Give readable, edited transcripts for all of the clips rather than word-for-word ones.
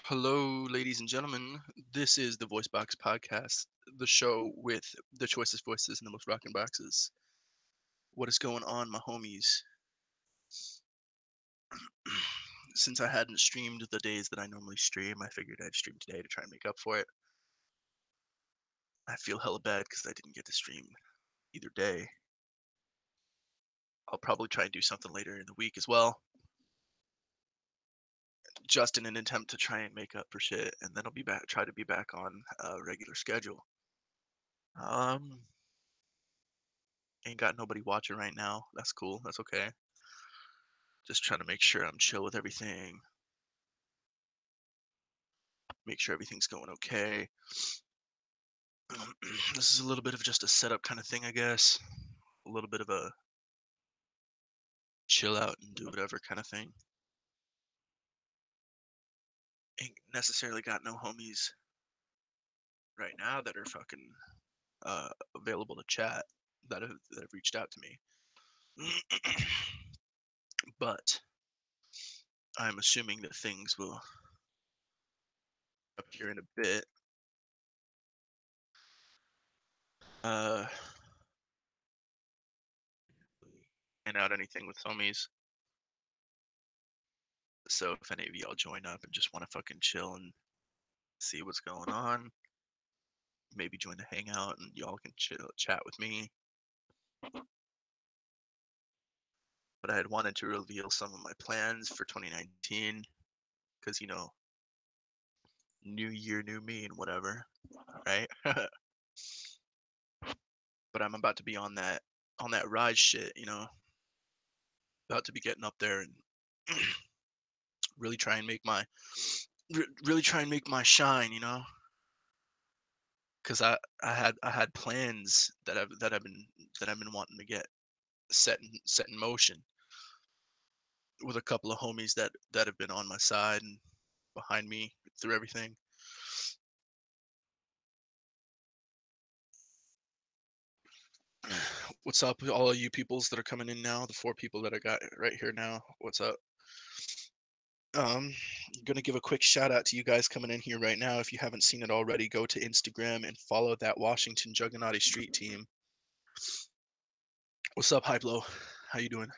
Hello, ladies and gentlemen. This is the Voice Box Podcast, the show with the choicest voices and the most rockin' boxes. What is going on, my homies? Since I hadn't streamed the days that I normally stream, I figured I'd stream today to try and make up for it. I feel hella bad because I didn't get to stream either day. I'll probably try and do something later in the week as well, just in an attempt to try and make up for shit, and then I'll be back, try to be back on a regular schedule. Um, ain't got nobody watching right now. That's cool. That's okay. Just trying to make sure I'm chill with everything, make sure everything's going okay. This is a little bit of just a setup kind of thing, I guess. A little bit of a chill out and do whatever kind of thing. Ain't necessarily got no homies right now that are fucking uh, available to chat that have reached out to me. But I'm assuming that things will up here in a bit. Uh, and out anything with homies. So if any of y'all join up and just want to fucking chill and see what's going on, maybe join the hangout and y'all can chill, chat with me. But I had wanted to reveal some of my plans for 2019 because new year, new me, and whatever, right? But I'm about to be on that rise shit, about to be getting up there and really try and make my really try and make my shine, because I had plans that I've been wanting to get set in motion with a couple of homies that have been on my side and behind me through everything. What's up, all of you peoples that are coming in now? The four people that I got right here now. What's up? Gonna give a quick shout out to you guys coming in here right now. If you haven't seen it already, go to Instagram and follow that Washington Juggernaut Street team. What's up, Hyplo? How you doing?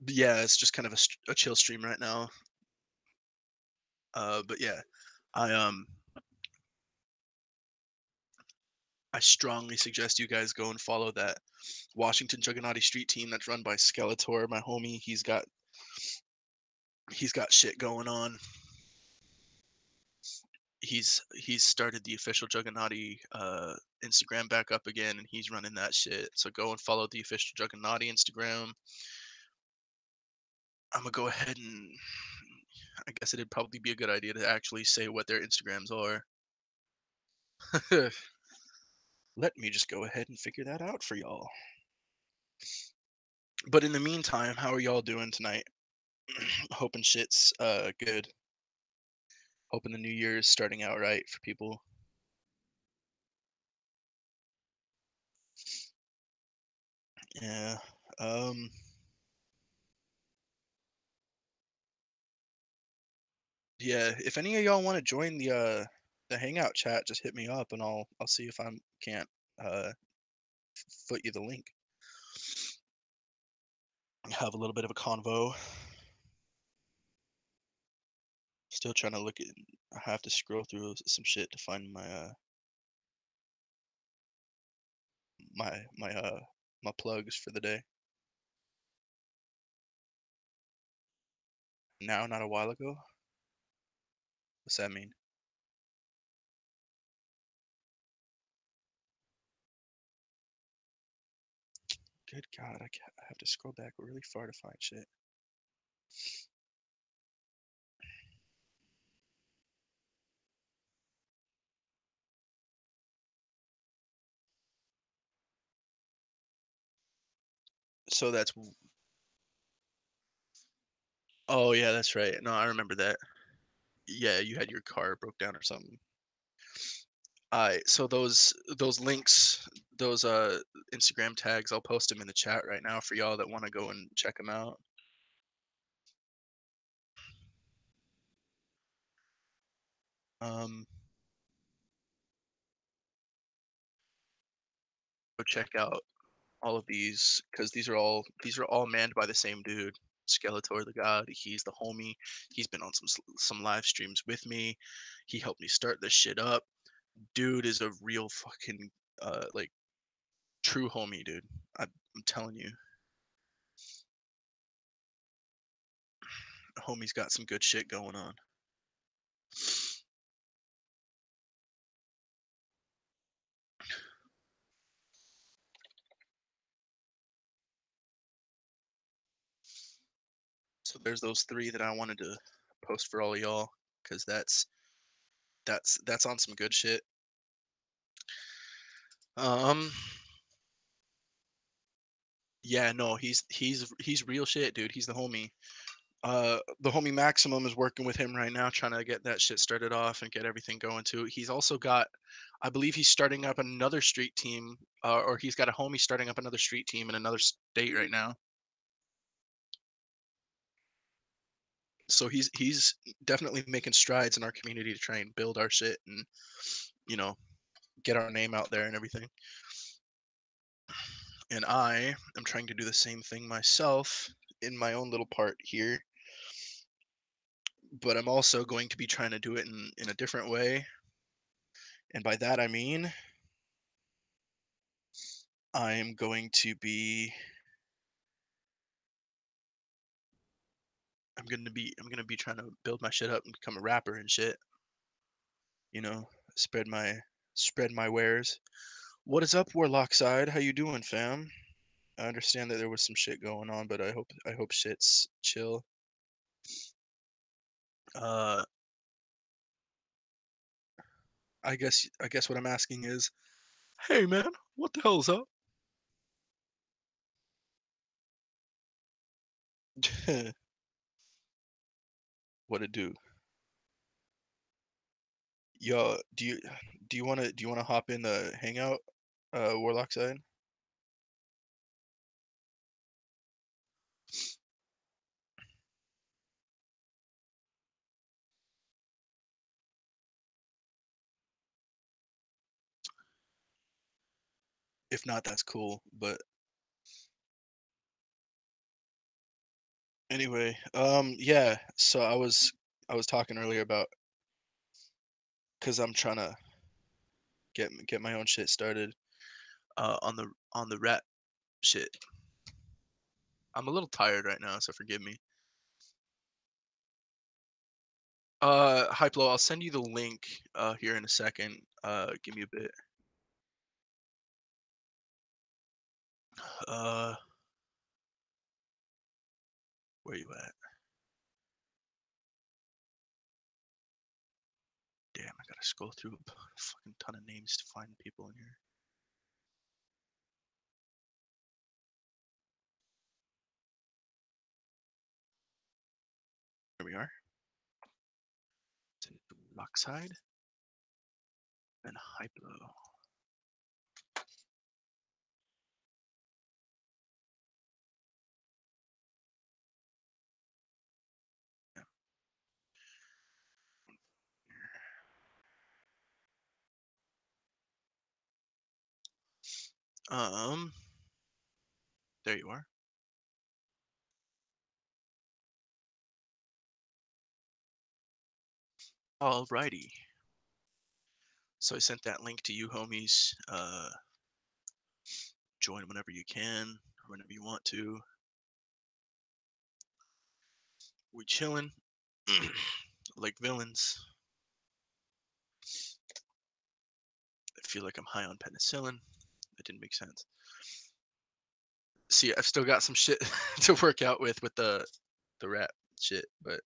Yeah, it's just kind of a chill stream right now. But yeah, I um I strongly suggest you guys go and follow that Washington Juggernaut Street team that's run by Skeletor, my homie. He's got shit going on. He's started the official Juggernaut Instagram back up again, and he's running that shit. So go and follow the official Juggernaut Instagram. I'm gonna go ahead and I guess it'd probably be a good idea to actually say what their Instagrams are. Let me just go ahead and figure that out for y'all. But in the meantime, how are y'all doing tonight? Hoping shit's good. Hoping the new year is starting out right for people. Yeah. Um yeah, if any of y'all want to join the hangout chat, just hit me up and I'll see if I can't uh foot you the link. Have a little bit of a convo. Still trying to look at I have to scroll through some shit to find my my plugs for the day. Now, not a while ago. What's that mean? Good God, I have to scroll back really far to find shit. So that's oh yeah, that's right. No, I remember that. Yeah, you had your car broke down or something. Alright, so those links, those Instagram tags, I'll post them in the chat right now for y'all that want to go and check them out. Um, Go check out all of these because these are all manned by the same dude, Skeletor the God. He's the homie. He's been on some live streams with me. He helped me start this shit up. Dude is a real fucking like true homie, dude. I'm telling you, homie's got some good shit going on. So there's those three that I wanted to post for all y'all because that's on some good shit. Um, yeah, no, he's real shit, dude. He's the homie. The homie Maximum is working with him right now, trying to get that shit started off and get everything going too. He's also got, I believe he's starting up another street team, or he's got a homie starting up another street team in another state right now. So he's definitely making strides in our community to try and build our shit and you know get our name out there and everything. And I am trying to do the same thing myself in my own little part here, but I'm also going to be trying to do it in a different way. And by that I mean I'm going to be I'm gonna be trying to build my shit up and become a rapper and shit, you know, spread my spread my wares. What is up, Warlock side? How you doing, fam? I understand that there was some shit going on, but I hope shit's chill. Uh I guess what I'm asking is, hey man, what the hell's up? What it do? Yo, do you wanna hop in the hangout, Warlock side? If not, that's cool. But anyway, yeah. So I was talking earlier about because I'm trying to get my own shit started, on the rap shit. I'm a little tired right now, so forgive me. Hyplo, I'll send you the link here in a second. Give me a bit. Uh, where you at? Damn, I gotta scroll through a fucking ton of names to find people in here. Here we are. Rockside and Hyplo. Yeah. Um, there you are. Alrighty. So I sent that link to you, homies. Join whenever you can, or whenever you want to. We chilling like villains. I feel like I'm high on penicillin. That didn't make sense. See, I've still got some shit to work out with the rap shit, but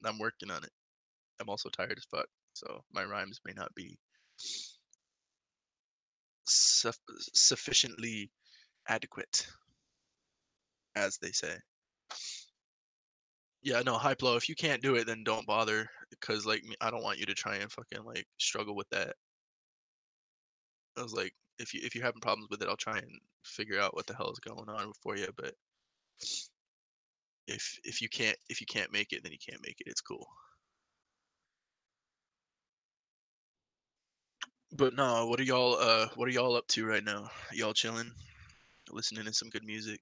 I'm working on it. I'm also tired as fuck, so my rhymes may not be suff- sufficiently adequate, as they say. Yeah, no, Hyplo, if you can't do it, then don't bother, because like I don't want you to try and fucking like struggle with that. I was like, if you're having problems with it, I'll try and figure out what the hell is going on for you. But if you can't make it, then you can't make it. It's cool. But no, what are y'all up to right now? Y'all chilling, listening to some good music.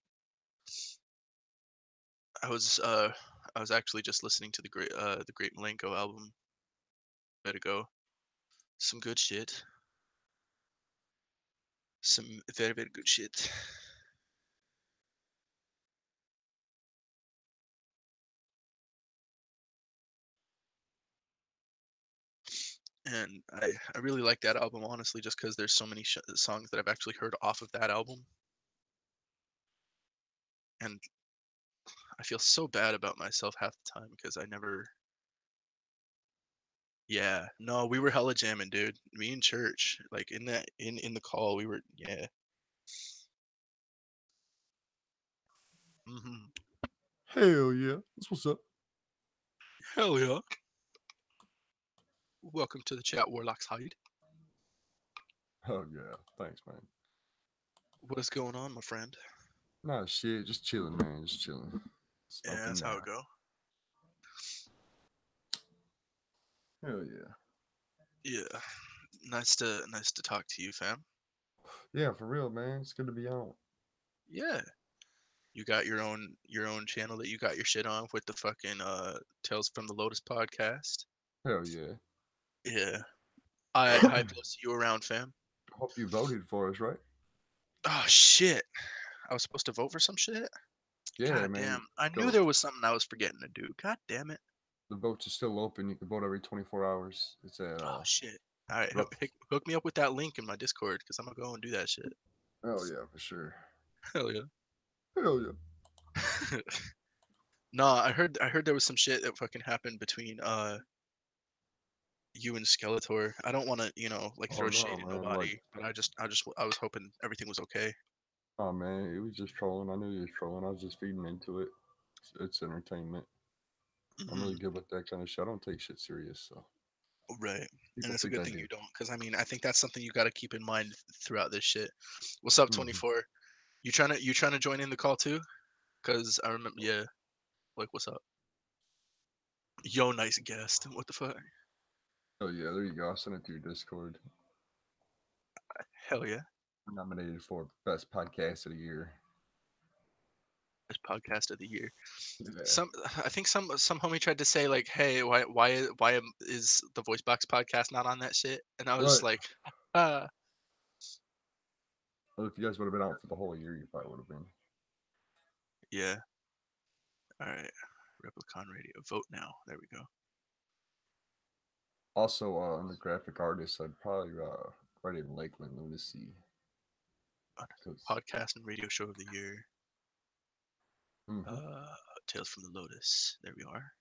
I was uh I was actually just listening to the Great Milenko album a bit ago. Some good shit. Some very, very good shit. And I really like that album honestly just because there's so many songs that I've actually heard off of that album, and I feel so bad about myself half the time because I never. Yeah, no, we were hella jamming, dude. Me and Church, like in the call, we were, yeah. Hmm. Hell yeah. That's what's up. Hell yeah. Welcome to the chat, Warlock's Hide. Oh yeah. Thanks, man. What is going on, my friend? Nah, shit. Just chilling, man. Just chilling. Yeah, Smoking that's how now. it go. Hell yeah. Yeah, nice to talk to you, fam. Yeah, for real, man. It's good to be on. Yeah, you got your own channel that you got your shit on with the fucking Tales from the Lotus podcast. Hell yeah. Yeah, I posted you around, fam. Hope you voted for us, right? Oh shit, I was supposed to vote for some shit. Yeah, God man. damn, I knew Go. there was something I was forgetting to do. God damn it. The votes are still open. You can vote every 24 hours. It's at Oh shit. All right, rep. hook me up with that link in my Discord because I'm gonna go and do that shit. Oh yeah, for sure. Hell yeah. Hell yeah. Nah, I heard there was some shit that fucking happened between you and Skeletor. I don't want to, like Oh throw shade no, at man. Like, nobody, but I was hoping everything was okay. oh man, it was just trolling. I knew he was trolling. I was just feeding into it. It's entertainment. I'm really Hmm. good with that kind of shit. I don't take shit serious, so Right. And people it's a think good I thing do. you don't, because I mean, I think that's something you got to keep in mind throughout this shit. What's up, Hmm. 24? You trying to join in the call too? Cause I remember, yeah. Like, what's up? Yo, nice guest. What the fuck? Oh yeah, there you go. I sent it to your Discord. Hell yeah. We're nominated for best podcast of the year. Best podcast of the year. Yeah. Some, I think some homie tried to say like, hey, is the Voice Box podcast not on that shit? And I was just Right. like, uh, Well, if you guys would have been out for the whole year, you probably would have been. yeah. All right. Replicon Radio. Vote now. There we go. Also, under graphic artists, I'd probably write in Lakeland Lunacy because Podcast and radio show of the year. mm-hmm, Uh, Tales from the Lotus. There we are.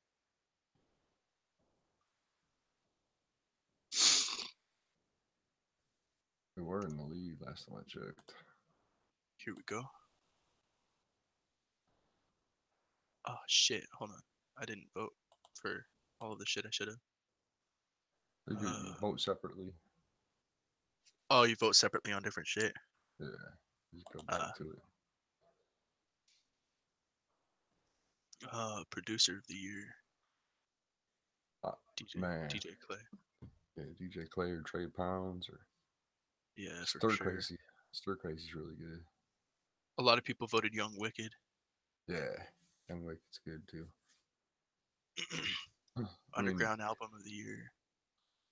we were in the lead last time I checked. Here we go. Oh shit. Hold on. I didn't vote for all of the shit I should have. You Uh, vote separately. oh, you vote separately on different shit. Yeah, just go back Uh, to it. Producer of the year. Uh, DJ man, DJ Clay. yeah, DJ Clay or Trey Pounds or Yeah, for Stir sure. Crazy. Stir Crazy's really good. A lot of people voted Young Wicked. Yeah, and like it's good too. I mean, Underground album of the year.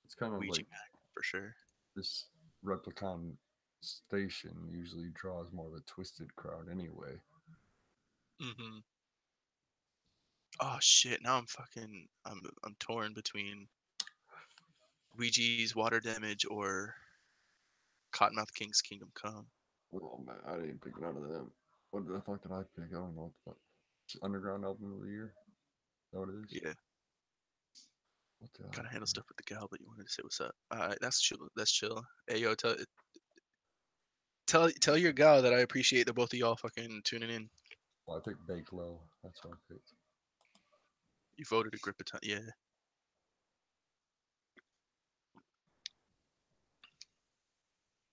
it's kind of Ouija like Mac for sure. this Replicon station usually draws more of a twisted crowd anyway. Hmm. Oh shit! Now I'm torn between Ouija's Water Damage or Cottonmouth King's Kingdom Come. Oh man, I didn't pick none of them. What the fuck did I pick? I don't know what the fuck. It's Underground album of the year. Is that what it is? Yeah, What did I gotta handle pick? stuff with the gal, but you wanted to say what's up. Alright, that's chill. That's chill. Hey yo, tell your gal that I appreciate the both of y'all fucking tuning in. Well, I picked Bake Low. That's what I picked. You voted a grip of time. Yeah,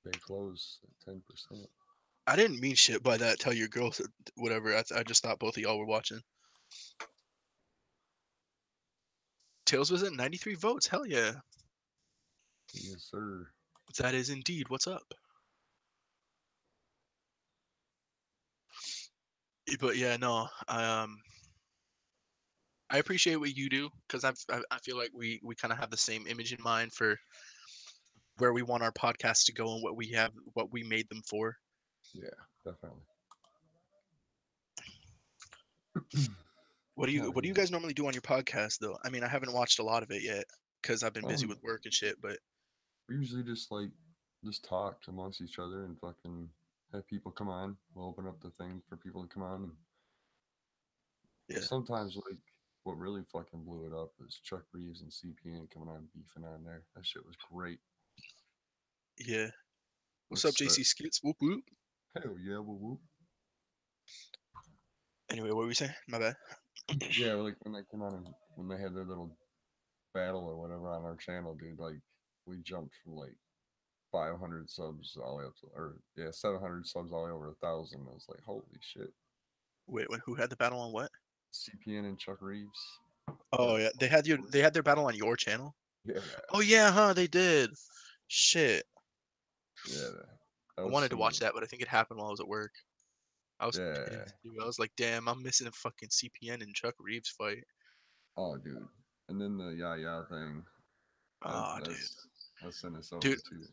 Bake Low's at 10%. I didn't mean shit by that. Tell your girl whatever. I just thought both of y'all were watching. Tails was at 93 votes. Hell yeah. Yes, sir. That is indeed what's up. But yeah, no, I appreciate what you do because I feel like we kind of have the same image in mind for where we want our podcast to go and what we made them for. Yeah, definitely. Hell What do you yeah. guys normally do on your podcast though? I mean, I haven't watched a lot of it yet because I've been busy Um, with work and shit. But we usually just like just talk amongst each other and fucking have people come on. We'll open up the thing for people to come on. And yeah, sometimes like what really fucking blew it up was Chuck Reeves and CPN coming on beefing on there. That shit was great. yeah. What's up, That's that. JC Skits? Whoop whoop. Hell yeah, whoop whoop. Anyway, what were we saying? My bad. Yeah, like when they came on and when they had their little battle or whatever on our channel, dude, like we jumped from like 500 subs all the way up to, or yeah, 700 subs all the way over 1,000. I was like, holy shit. Wait, who had the battle on what? CPN and Chuck Reeves. Oh That, yeah, they had their battle on your channel. yeah, Oh yeah, huh? They did. Shit. yeah, that I was wanted to some of watch the, that, but I think it happened while I was at work. I was yeah. pissed, dude. I was like, damn, I'm missing a fucking CPN and Chuck Reeves fight. Oh, dude. And then the yeah thing. That, Oh, dude. that's sent us Dude, over too.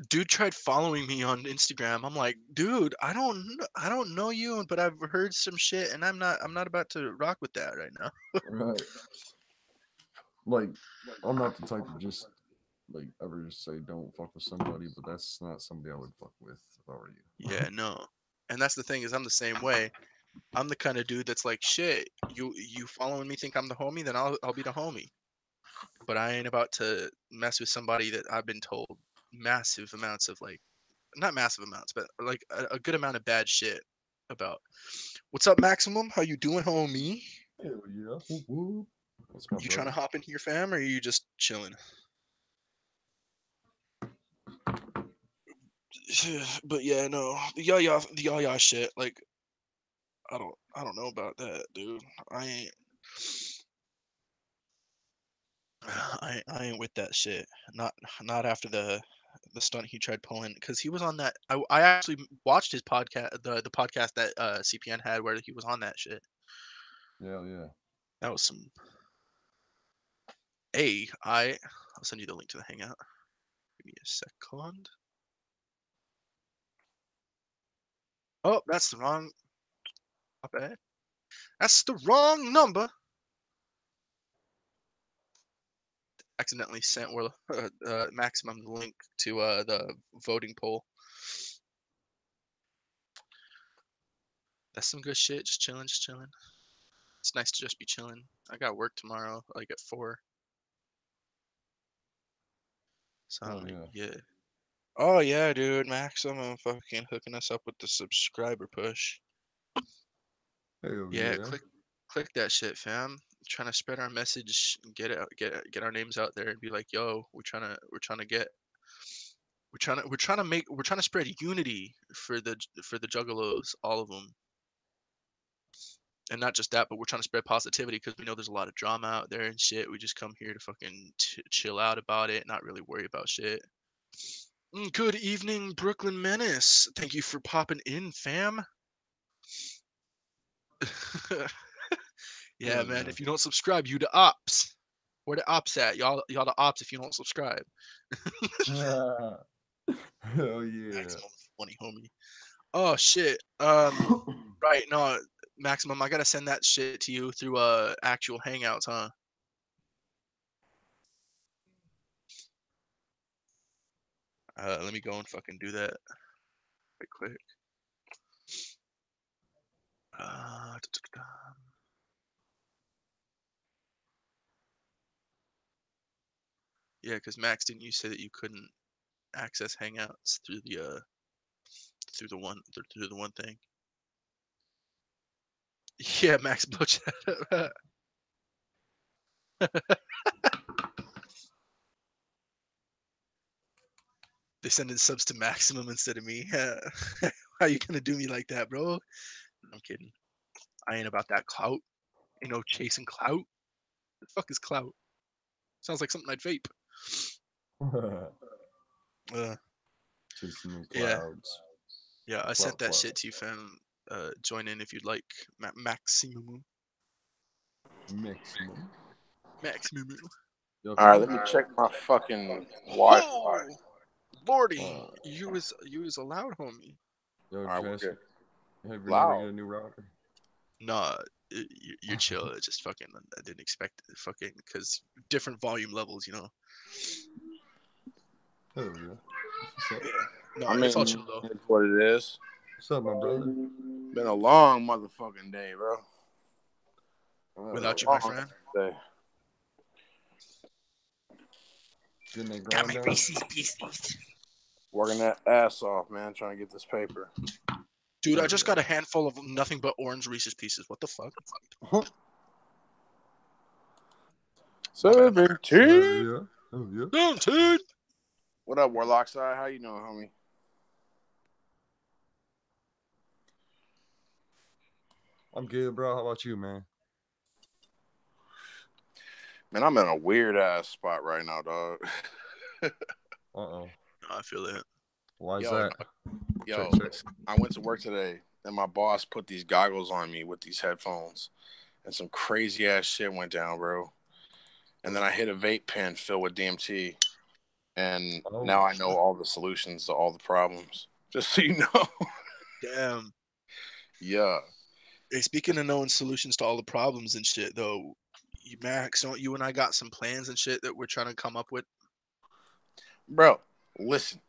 dude tried following me on Instagram. I'm like, dude, I don't know you, but I've heard some shit, and I'm not about to rock with that right now. Right. Like, I'm not the type to just like ever just say don't fuck with somebody, but that's not somebody I would fuck with if I were you. Yeah, no. And that's the thing is, I'm the same way. I'm the kind of dude that's like, shit, you following me think I'm the homie, then I'll be the homie. But I ain't about to mess with somebody that I've been told massive amounts of like not massive amounts, but like a good amount of bad shit about. What's up, Maximum? How you doing, homie? Hell yeah. Whoop, whoop. What's my You trying to brother? hop in here, fam, or are you just chilling? But yeah, no, the yaya shit. Like, I don't know about that, dude. I ain't, I ain't with that shit. Not, not after the stunt he tried pulling, because he was on that. I actually watched his podcast, the podcast that CPN had, where he was on that shit. Hell yeah. That was some I'll send you the link to the hangout. Give me a second. Oh, that's the wrong. My bad. That's the wrong number. Accidentally sent maximum the link to the voting poll. That's some good shit. Just chilling, just chilling. It's nice to just be chilling. I got work tomorrow, like at 4. So I'm Hell like, yeah. yeah. Oh yeah, dude. Maximum fucking hooking us up with the subscriber push. Hell Yeah, yeah. click that shit, fam. Trying to spread our message, get our names out there, and be like, yo, we're trying to get, we're trying to spread unity for the juggalos, all of them, and not just that, but we're trying to spread positivity because we know there's a lot of drama out there and shit. We just come here to fucking chill out about it, not really worry about shit. Good evening, Brooklyn Menace. Thank you for popping in, fam. Yeah, Hell man. yeah. If you don't subscribe, you the ops. Where the ops at? Y'all the ops if you don't subscribe. Hell yeah. Maximum funny homie. Oh shit. Right, no, Maximum, I gotta send that shit to you through actual hangouts, huh? Let me go and fucking do that right quick. Da-da-da. Yeah, because Max, didn't you say that you couldn't access hangouts through the one thing? Yeah, Max blow chat. They sending subs to Maximum instead of me. How you gonna do me like that, bro? I'm kidding. I ain't about that clout. Ain't no chasing clout. The fuck is clout? Sounds like something I'd vape. Uh, Chasing them yeah, clouds. yeah. I sent Cloud that shit to you, clouds. fam. Join in if you'd like. Maximum. Maximum. Maximum. Yo, All right, Chillin. let me check my fucking Wi-Fi. Whoa, Lordy, Uh, you was a loud homie. yo, All right, we're Jess, good. have your neighbor get Loud. a new router? Nah, you're chill. It's just fucking. I didn't expect it, fucking because different volume levels, you know. Hell yeah. That's what's up. Yeah. No, I it's all mean, chill though. it's what it is. What's up, my brother? Been a long motherfucking day, bro. Been Oh, Without a you, my long friend. day. getting that Got grind my down? Reese's Pieces. Working that ass off, man, trying to get this paper. Dude, I Hell just yeah. got a handful of nothing but orange Reese's Pieces. What the fuck? My bad. 17. Hell yeah. Hell yeah. 17. What up, Warlock side? How you doing, homie? I'm good, bro. How about you, man? Man, I'm in a weird ass spot right now, dog. Uh-oh. I feel it. Why is Yo, that? yo, Check, check. I went to work today, and my boss put these goggles on me with these headphones, and some crazy ass shit went down, bro. And then I hit a vape pen filled with DMT, and Oh, now I know all the solutions to all the problems. Just so you know. Damn. Yeah. Hey, speaking of knowing solutions to all the problems and shit, though, Max, don't you and I got some plans and shit that we're trying to come up with? Bro, listen.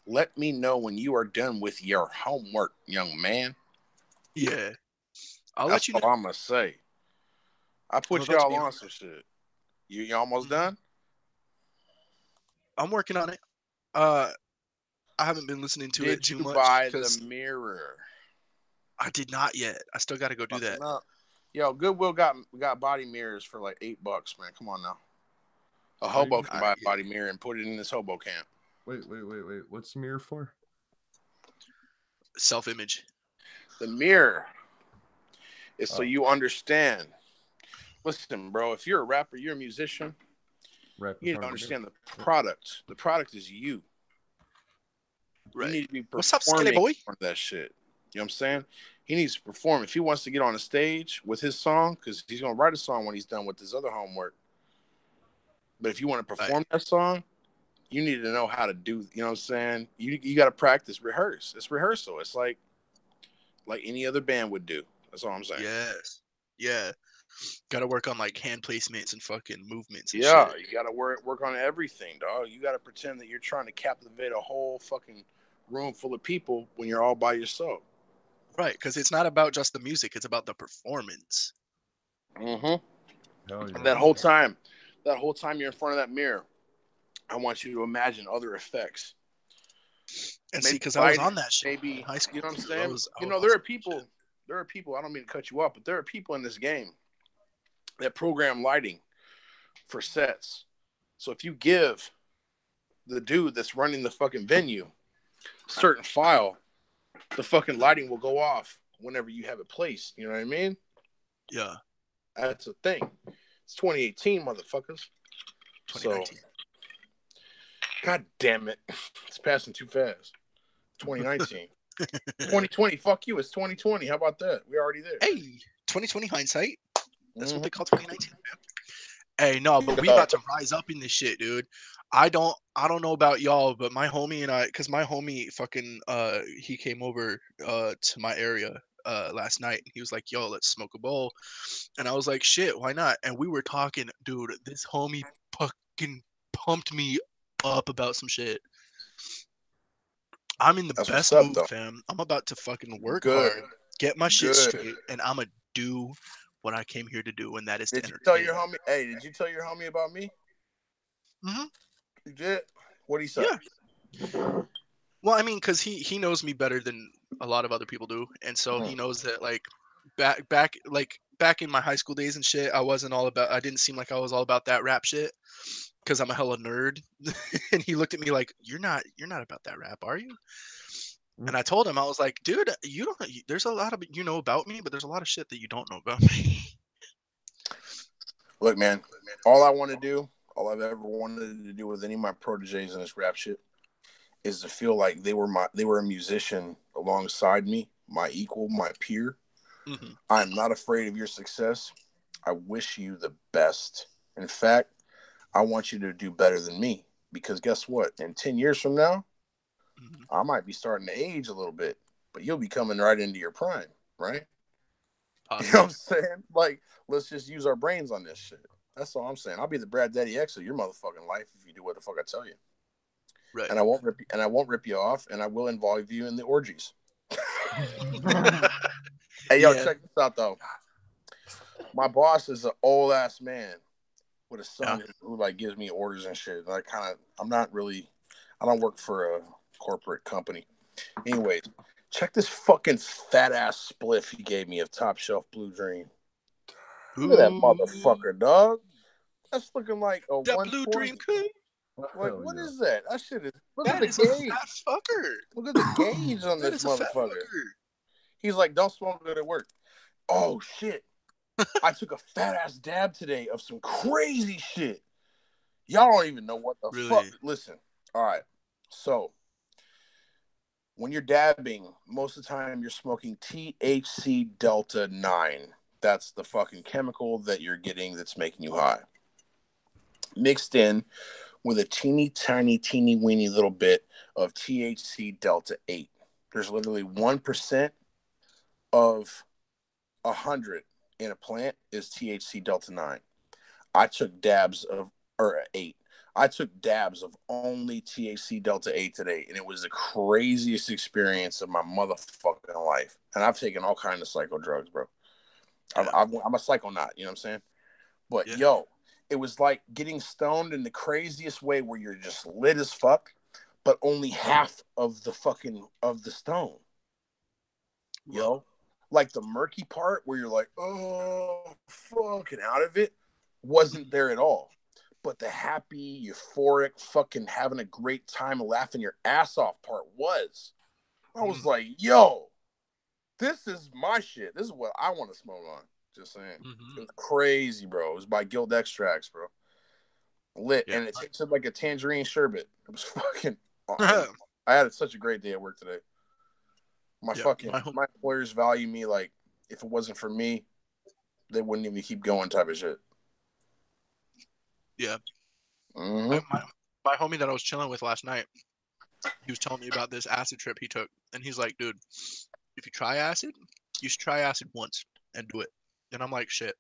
Let me know when you are done with your homework, young man. Yeah. I'll That's let you know. all I'm gonna say. I I'm put about to y'all be on home. some shit. You almost Mhm. done? I'm working on it. Uh, I haven't been listening to it Did too you much buy the because mirror? I did not yet. I still got to go do that. Fucking up. Yo, Goodwill got body mirrors for like $8, man. Come on now. A hobo crazy. can buy a body mirror and put it in his hobo camp. Wait. What's the mirror for? Self-image. The mirror is so Oh, you understand. Listen, bro, if you're a rapper, you're a musician, rap in you need front to of the mirror. understand the product. The product is you. You Right. need to be What's up, skinny performing boy? on that shit. You know what I'm saying? He needs to perform. If he wants to get on the stage with his song, because he's gonna write a song when he's done with his other homework. But if you want to Right. perform that song, you need to know how to do. You know what I'm saying? You got to practice, rehearse. It's rehearsal. It's like any other band would do. That's all I'm saying. Yes. Yeah. Got to work on like hand placements and fucking movements and Yeah, shit. you got to work on everything, dog. You got to pretend that you're trying to captivate a whole fucking room full of people when you're all by yourself. Right. Because it's not about just the music, it's about the performance. Mm-hmm. Hell And yeah. that whole time you're in front of that mirror, I want you to imagine other effects. And see, Maybe because I was lighting, on that shit in maybe, high you school know what I'm too. I saying? was I You was know, on some shit. there are people, I don't mean to cut you off, but there are people in this game that program lighting for sets. So if you give the dude that's running the fucking venue a certain file, the fucking lighting will go off whenever you have it placed. You know what I mean? Yeah. That's a thing. It's 2018, motherfuckers. So, 2019. god damn it. It's passing too fast. 2019. 2020, fuck you. It's 2020. How about that? We're already there. Hey, 2020 hindsight. That's what Mm-hmm. they call 2019. Hey, no, but we Yeah. about to rise up in this shit, dude. I don't know about y'all, but my homie and I, cause my homie fucking he came over to my area last night and he was like, yo, let's smoke a bowl. And I was like, shit, why not? And we were talking, dude, this homie fucking pumped me up about some shit. I'm in the That's what's best up, mood, though. fam. I'm about to fucking work Good. hard, get my shit Good. straight, and I'ma do what I came here to do, and that is to Did you tell your entertain. homie? Hey, did you tell your homie about me? Hmm. You did? What'd he say? Yeah. Well, I mean, because he knows me better than a lot of other people do, and so he Hmm. knows that like back in my high school days and shit, I wasn't all about. I didn't seem like I was all about that rap shit because I'm a hella nerd. And he looked at me like, "You're not about that rap, are you?" And I told him I was like, "Dude, you don't. There's a lot of you know about me, but there's a lot of shit that you don't know about me." Look, man, all I want to do, all I've ever wanted to do with any of my proteges in this rap shit is to feel like they were a musician alongside me, my equal, my peer. Mm-hmm. I'm not afraid of your success. I wish you the best. In fact, I want you to do better than me because guess what? In 10 years from now, Mm-hmm. I might be starting to age a little bit, but you'll be coming right into your prime, right? You know what Possibly. I'm saying? Like, let's just use our brains on this shit. That's all I'm saying. I'll be the Brad Daddy X of your motherfucking life if you do what the fuck I tell you. Right. And I won't rip you off, and I will involve you in the orgies. Hey, yo, Yeah. check this out though. My boss is an old ass man with a Yeah. son who like gives me orders and shit. And I don't work for a corporate company. Anyways, check this fucking fat ass spliff he gave me of Top Shelf Blue Dream. Look at that Ooh, motherfucker, dog. That's looking like a that blue 120. dream could. Like, Hell what yeah. is that? That shit is. Look at That the is a gauge. fat fucker. Look at the gauge on That this is a fat motherfucker. fucker. He's like, don't smoke it at work. Oh shit. I took a fat ass dab today of some crazy shit. Y'all don't even know what the fuck. Really? Listen. All right. So, when you're dabbing, most of the time you're smoking THC Delta 9. That's the fucking chemical that you're getting that's making you high. Mixed in with a teeny weeny little bit of THC Delta 8. There's literally 1% of 100 in a plant is THC Delta 9. I took dabs of, or 8. I took dabs of only THC Delta 8 today, and it was the craziest experience of my motherfucking life. And I've taken all kinds of psycho drugs, bro. Yeah. I'm a psychonaut, you know what I'm saying? But Yeah. yo, it was like getting stoned in the craziest way where you're just lit as fuck, but only half of the fucking of the stone. Whoa. Yo, like the murky part where you're like, oh, fucking out of it, wasn't there at all. But the happy, euphoric, fucking having a great time, laughing your ass off part was. I was like, yo, this is my shit. This is what I want to smoke on. Just saying. Mm-hmm. It was crazy, bro. It was by Guild Extracts, bro. Lit. Yeah. And it tasted like a tangerine sherbet. It was fucking. I had such a great day at work today. Yeah. My employers value me like if it wasn't for me, they wouldn't even keep going type of shit. Yeah. Mm-hmm. My homie that I was chilling with last night, he was telling me about this acid trip he took, and he's like, dude, if you try acid, you should try acid once and do it. And I'm like, shit,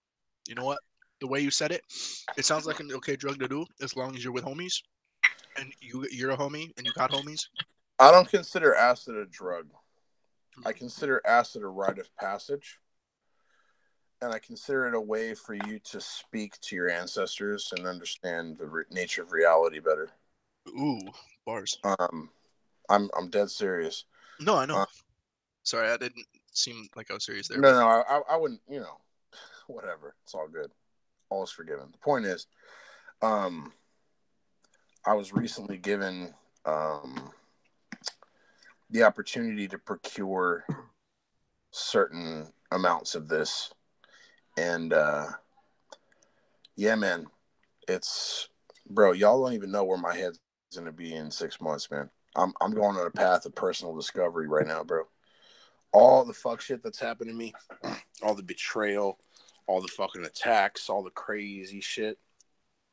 you know what? The way you said it, it sounds like an okay drug to do as long as you're with homies, and you're a homie and you got homies. I don't consider acid a drug. I consider acid a rite of passage. And I consider it a way for you to speak to your ancestors and understand the nature of reality better. Ooh, bars. I'm dead serious. No, I know. Sorry, I didn't seem like I was serious there. No, But no, I wouldn't. You know, whatever. It's all good. All is forgiven. The point is, I was recently given the opportunity to procure certain amounts of this, and yeah, man, it's bro. Y'all don't even know where my head's gonna be in 6 months, man. I'm going on a path of personal discovery right now, bro. All the fuck shit that's happened to me, all the betrayal, all the fucking attacks, all the crazy shit.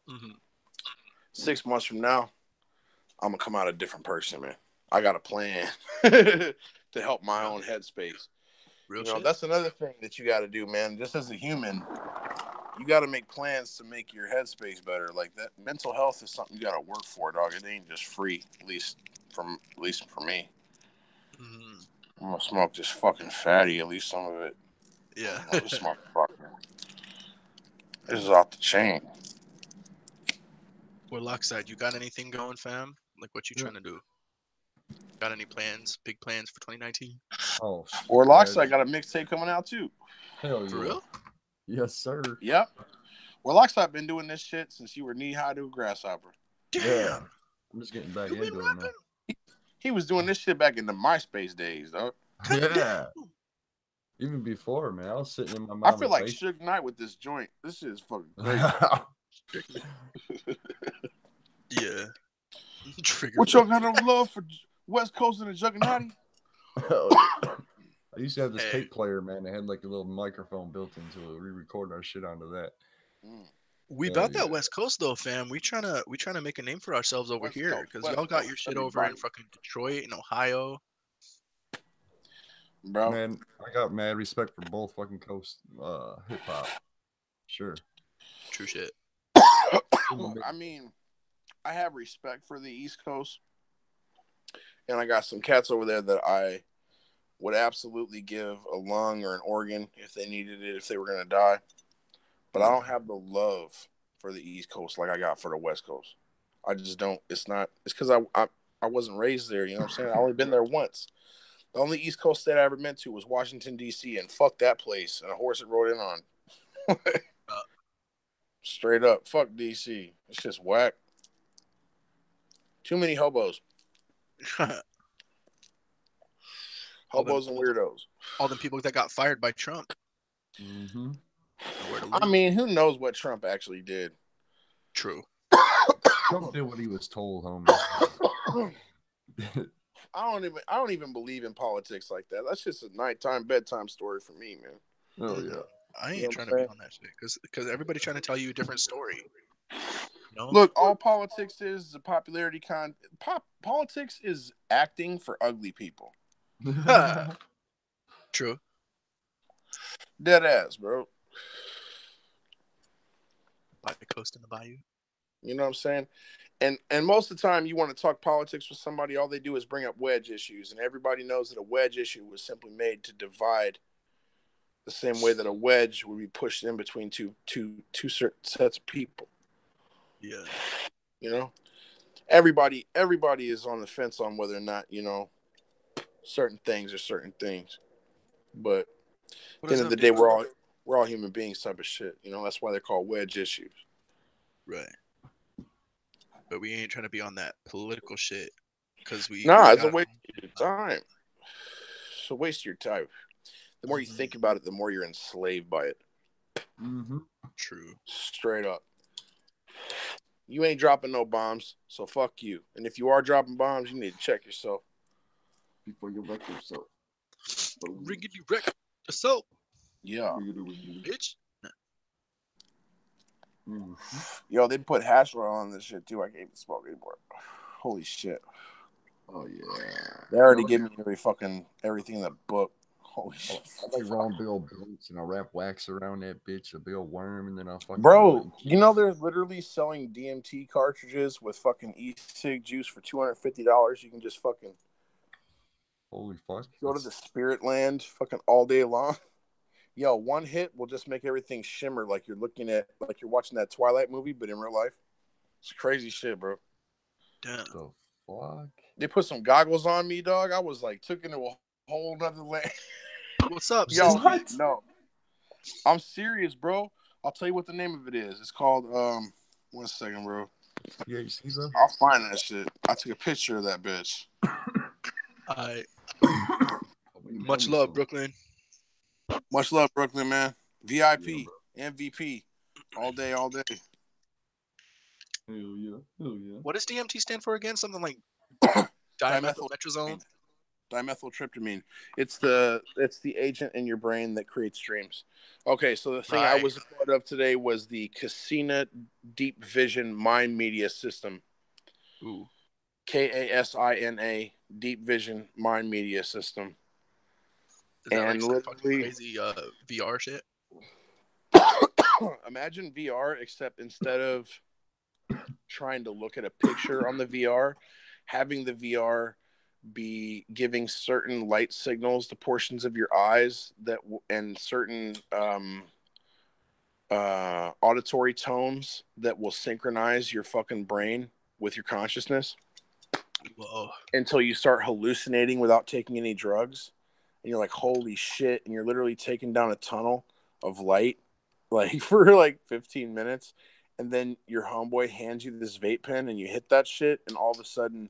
mm-hmm. 6 months from now, I'm gonna come out a different person, man. I got a plan to help my own headspace. Real You know, shit. that's another thing that you got to do, man. Just as a human, you got to make plans to make your headspace better. Like that, mental health is something you got to work for, dog. It ain't just free. At least for me. Mm-hmm. I'm gonna smoke this fucking fatty. At least some of it. Yeah. This motherfucker. This is off the chain. Well, Lockside, you got anything going, fam? Like, what you trying to do? Got any plans? Big plans for 2019? Oh, Or yeah, Lockside got a mixtape coming out too. hell For yeah. real? Yes, sir. Yep. Well, Lockside been doing this shit since you were knee high to a grasshopper. Damn. Yeah. I'm just getting back You been into it now. rapping? He was doing this shit back in the MySpace days, dog. Yeah. Even before, man. I was sitting in my I mom's feel like basement. Suge Knight with this joint. This shit is fucking crazy. Yeah. Trigger. What y'all got of love for West Coast and the Juggernaut? I used to have this Hey. tape player, man. It had like a little microphone built into it. We record our shit onto that. We Hell about that yeah. West Coast though, fam. We trying to make a name for ourselves over West here Coast, because West y'all got Coast, your shit over in everybody. fucking Detroit and Ohio. Bro. Man, I got mad respect for both fucking coast hip hop. Sure. True shit. I mean, I have respect for the East Coast, and I got some cats over there that I would absolutely give a lung or an organ if they needed it, if they were going to die. But I don't have the love for the East Coast like I got for the West Coast. I just don't. It's because I wasn't raised there. You know what I'm saying? I only been there once. The only East Coast state I ever been to was Washington, D.C., and fuck that place and a horse it rode in on. Straight up. Fuck D.C. It's just whack. Too many hobos. Hobos and weirdos. All them people that got fired by Trump. Mm-hmm. Nowhere to I live. mean, who knows what Trump actually did? True. Trump did what he was told, homie. I don't even believe in politics like that. That's just a nighttime bedtime story for me, man. Oh yeah. I ain't You know trying what I'm to be on that shit because everybody trying to tell you a different story. You know? Look, all politics is a popularity politics is acting for ugly people. True. Dead ass, bro. By the coast and the bayou. You know what I'm saying? And most of the time you want to talk politics with somebody, all they do is bring up wedge issues. And everybody knows that a wedge issue was simply made to divide the same way that a wedge would be pushed in between two certain sets of people. Yeah. You know? Everybody is on the fence on whether or not, you know, certain things are certain things. But at the end of the day, we're all human beings type of shit. You know, that's why they're called wedge issues. Right. But we ain't trying to be on that political shit because we. Nah, it's a waste of your time. It's a waste of your time. The more you think about it, the more you're enslaved by it. Mm-hmm. True. Straight up. You ain't dropping no bombs, so fuck you. And if you are dropping bombs, you need to check yourself. Before you wreck yourself. Riggedy wreck yourself. Yeah. Bitch. Mm-hmm. Yo, they put hash oil on this shit too. I can't even smoke anymore. Holy shit. Oh yeah. They already give me everything in the book. Holy shit. I like raw big old blunts and I wrap wax around that bitch, a big old worm, and then I'll fucking Bro, you know they're literally selling DMT cartridges with fucking e-cig juice for $250. You can just fucking holy fuck. go to the spirit land fucking all day long. Yo, one hit will just make everything shimmer like you're watching that Twilight movie, but in real life. It's crazy shit, bro. Damn. The fuck? They put some goggles on me, dog. I was like, took into a whole nother land. What's up, Yo, sis? no. I'm serious, bro. I'll tell you what the name of it is. It's called, 1 second, bro. Yeah, you see, bro? I'll find that shit. I took a picture of that bitch. Much love, Brooklyn. Much love, Brooklyn, man. VIP, MVP, all day, all day. Hell yeah. Hell yeah. What does DMT stand for again? Something like dimethyltryptamine. Dimethyltryptamine. It's the agent in your brain that creates dreams. Okay, so the thing I was a part of today was the Casina Deep Vision Mind Media System. Ooh. KASINA Deep Vision Mind Media System. Is that like some fucking crazy VR shit? Imagine VR, except instead of trying to look at a picture on the VR, having the VR be giving certain light signals to portions of your eyes and certain auditory tones that will synchronize your fucking brain with your consciousness. Whoa. Until you start hallucinating without taking any drugs. And you're like, holy shit. And you're literally taking down a tunnel of light like for like 15 minutes. And then your homeboy hands you this vape pen and you hit that shit. And all of a sudden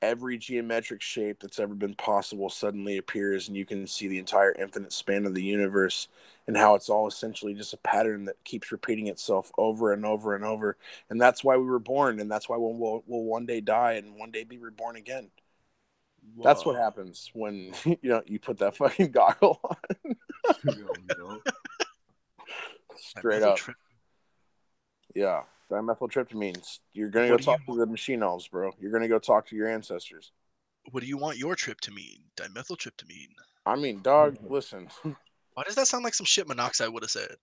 every geometric shape that's ever been possible suddenly appears, and you can see the entire infinite span of the universe and how it's all essentially just a pattern that keeps repeating itself over and over and over. And that's why we were born, and that's why we'll one day die and one day be reborn again. That's what Whoa. happens when you put that fucking goggle on. Straight up. Yeah. Dimethyltryptamine. You're gonna go talk to the machine elves, bro. You're gonna go talk to your ancestors. What do you want your trip to mean? Dimethyltryptamine. I mean, dog, listen. Why does that sound like some shit Monoxide would have said?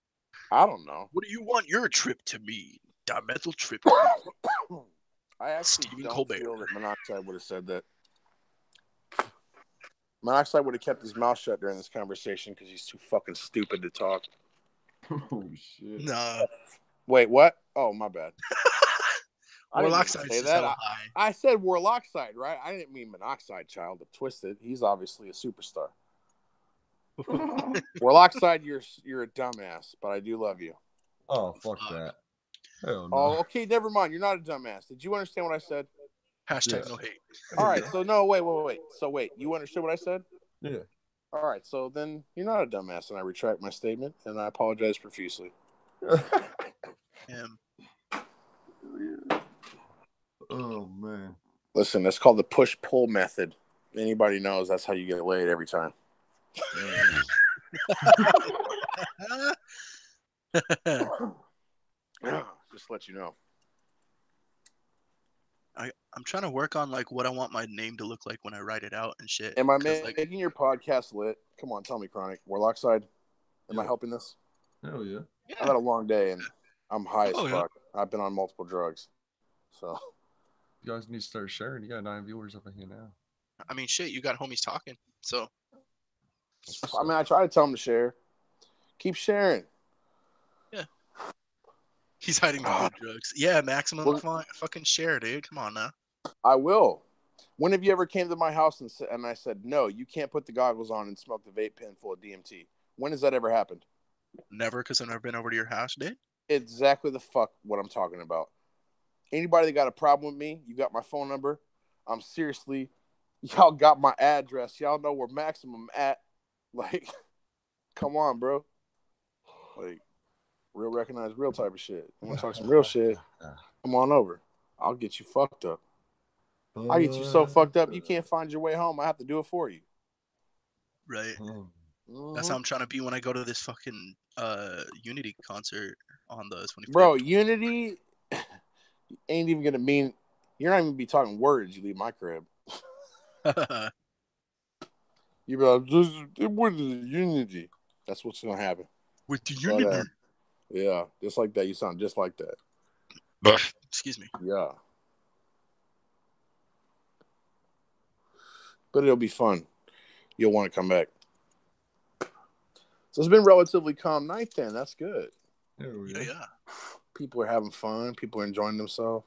I don't know. What do you want your trip to mean? Dimethyltryptamine. I actually Stephen don't Colbert. feel that Monoxide would have said that. Monoxide would have kept his mouth shut during this conversation because he's too fucking stupid to talk. Oh shit. Nah. Wait, what? Oh, my bad. I didn't mean to Warlock's say just that. hella high. I said Warlockside, right? I didn't mean Monoxide, child of Twisted. He's obviously a superstar. Warlockside, you're a dumbass, but I do love you. Oh, fuck that. Hell no. Oh, okay, never mind. You're not a dumbass. Did you understand what I said? Hashtag Yeah. no hate. All right, so no, wait. So wait, you understood what I said? Yeah. All right, so then you're not a dumbass, and I retract my statement, and I apologize profusely. Him. Oh man. Listen, that's called the push-pull method. Anybody knows that's how you get laid every time. Just let you know. I'm trying to work on like what I want my name to look like when I write it out and shit. Am I 'Cause, making your podcast lit? Come on, tell me, Chronic. Warlockside, am I Yeah. helping this? Hell yeah. I've had a long day, and I'm high as Oh, yeah. fuck. I've been on multiple drugs. So, You guys need to start sharing. You got 9 viewers up in here now. I mean, shit, you got homies talking. So I mean, I try to tell them to share. Keep sharing. he's hiding the good drugs. Yeah, maximum Well- fucking share, dude. Come on now. I will. When have you ever came to my house and I said, no, you can't put the goggles on and smoke the vape pen full of DMT? When has that ever happened? Never, because I've never been over to your house, dude. Exactly the fuck what I'm talking about. Anybody that got a problem with me, you got my phone number. I'm seriously, y'all got my address. Y'all know where Maximum at. Like, come on, bro. Like, real recognize real type of shit. You want to talk some real shit? Come on over. I'll get you fucked up. I get you so fucked up you can't find your way home. I have to do it for you. Right. Mm-hmm. That's how I'm trying to be when I go to this fucking Unity concert on the 25th. Bro, Unity ain't even gonna mean you're not even be talking words. You leave my crib. You be like, what is Unity? That's what's gonna happen. With the Unity. Yeah, just like that. You sound just like that. Excuse me. Yeah. But it'll be fun. You'll want to come back. So it's been relatively calm night then. That's good. Yeah. People are having fun. People are enjoying themselves.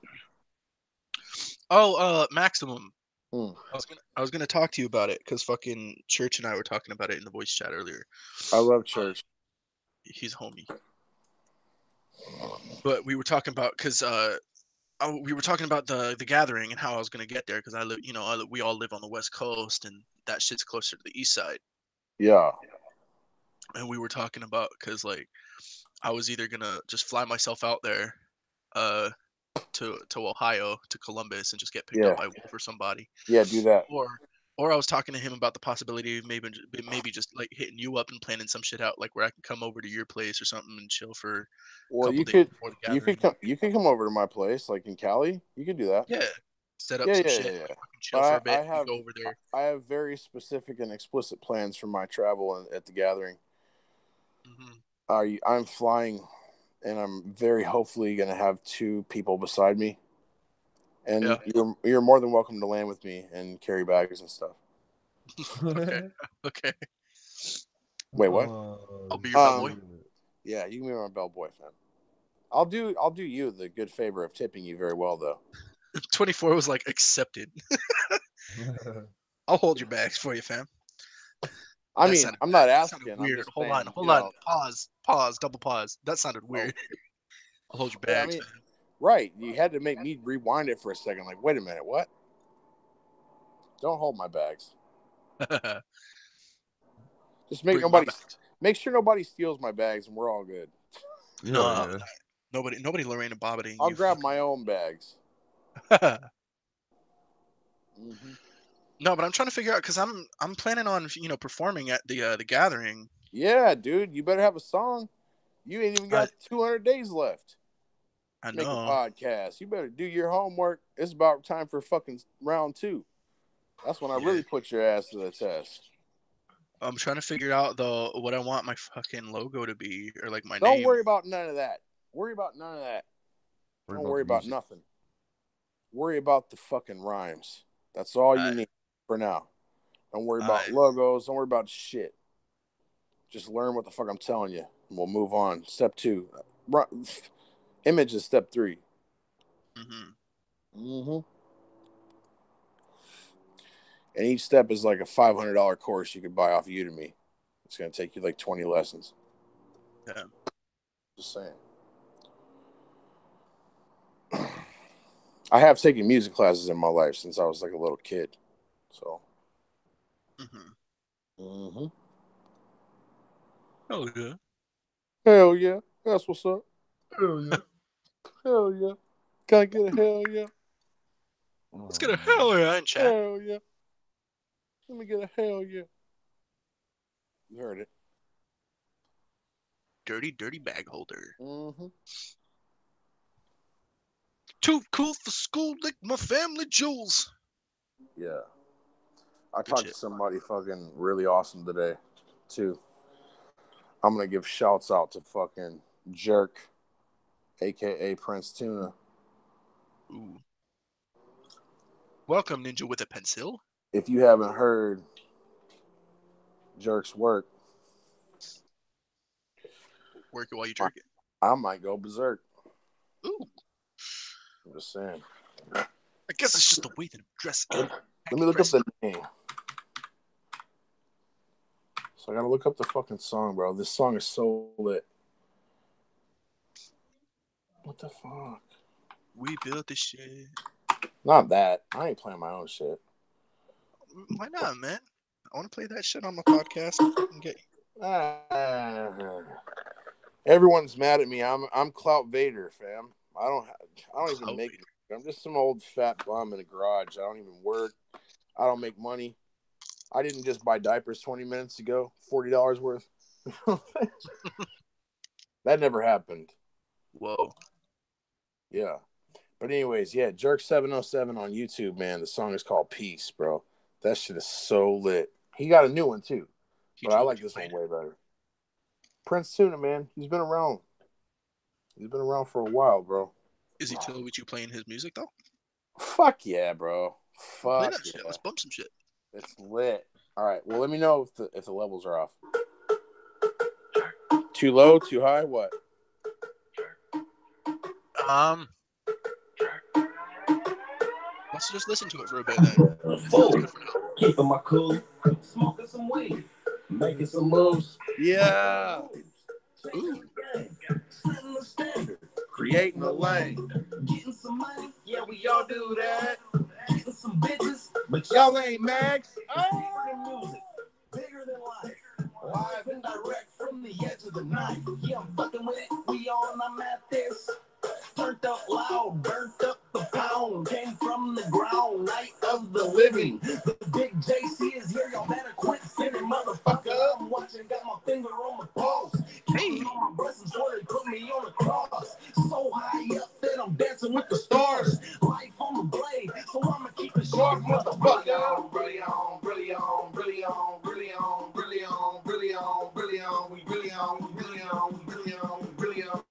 Oh, Maximum. I was gonna talk to you about it because fucking Church and I were talking about it in the voice chat earlier. I love Church. He's a homie. But we were talking about we were talking about the gathering and how I was gonna get there because I live, we all live on the West Coast and that shit's closer to the East Side. Yeah. And we were talking about because like I was either gonna just fly myself out there, to Ohio, to Columbus, and just get picked up by Wolf or somebody. Yeah, do that. Or I was talking to him about the possibility of maybe just like hitting you up and planning some shit out, like where I can come over to your place or something and chill for a couple days before the gathering. You could come over to my place, like in Cali. You could do that. Yeah, set up some shit. Yeah. Chill for a bit. Go over there. I have very specific and explicit plans for my travel at the gathering. Mm-hmm. I'm flying, and I'm very hopefully going to have 2 people beside me. And you're more than welcome to land with me and carry bags and stuff. Okay. Wait, what? I'll be your bellboy. Yeah, you can be my bellboy, fam. I'll do you the good favor of tipping you very well, though. 24 was like accepted. I'll hold your bags for you, fam. I mean, I'm not asking. Weird. I'm just Hold saying, on. Pause. Double pause. That sounded weird. I'll hold your bags, right. You had to make me rewind it for a second. Like, wait a minute, what? Don't hold my bags. Just Bring my bags. make sure nobody steals my bags, and we're all good. No, nobody Lorena Bobbiting I'll you. grab my own bags. No, but I'm trying to figure out because I'm planning on performing at the gathering. Yeah, dude, you better have a song. You ain't even got 200 days left. I Make a know. podcast. You better do your homework. It's about time for fucking round 2. That's when I really put your ass to the test. I'm trying to figure out though what I want my fucking logo to be or like my Don't name. worry about none of that. Worry about none of that. Don't worry about nothing. Worry about the fucking rhymes. That's all you need for now. Don't worry about logos. Don't worry about shit. Just learn what the fuck I'm telling you. And we'll move on. Step 2. Image is step 3. And each step is like a $500 course you could buy off Udemy. It's going to take you like 20 lessons. Yeah. Just saying. I have taken music classes in my life since I was like a little kid. So. Oh yeah. Hell yeah. That's what's up. Hell yeah. Hell yeah. Can I get a hell yeah? Let's get a hell yeah in chat. Hell yeah. Let me get a hell yeah. You heard it. Dirty bag holder. Too cool for school, like my family jewels. Yeah. I talked to somebody fucking really awesome today, too. I'm going to give shouts out to fucking Jerk, a.k.a. Prince Tuna. Ooh. Welcome, Ninja with a Pencil. If you haven't heard Jerk's work, work it while you jerk it. I might go berserk. Ooh. I'm just saying. I guess it's just the way that I'm dressed. Let me look up the name. So I gotta look up the fucking song, bro. This song is so lit. What the fuck? We built this shit. Not that. I ain't playing my own shit. Why not, man? I want to play that shit on my podcast. And get everyone's mad at me. I'm Clout Vader, fam. I don't even make music. I'm just some old fat bum in a garage. I don't even work. I don't make money. I didn't just buy diapers 20 minutes ago, $40 worth. That never happened. Whoa. Yeah. But anyways, yeah, Jerk 707 on YouTube, man. The song is called Peace, bro. That shit is so lit. He got a new one too. But I like this one way better. Prince Tuna, man. He's been around. He's been around for a while, bro. Is he chill with you playing his music though? Fuck yeah, bro. Fuck play that yeah. shit. Let's bump some shit. It's lit. All right. Well, let me know if the levels are off. Too low, too high, what? Let's just listen to it for a bit then. It sounds good for now. Keeping my cool, smoking some weed, making some moves. Yeah. Ooh. Setting the standard, Creating a lane. getting some money. Yeah, we all do that. Getting some bitches, but Y'all ain't Max. Oh. Music, bigger than life. Live and direct from the edge of the knife. Yeah, I'm fucking with it. We on, I'm at this. Turned up loud, burnt up the pound. Came from the ground, night of the living. The big JC is here, y'all better quit sitting, motherfucker. I'm watching, got my finger on the pulse. Counting on my blessings, where they put me on the cross. So high up that I'm dancing with the stars. Life on the blade, so I'ma keep it short, motherfucker. Really on, really on, really on, really on, really on, really on, really on, we really on, we really on, we really on, we really on.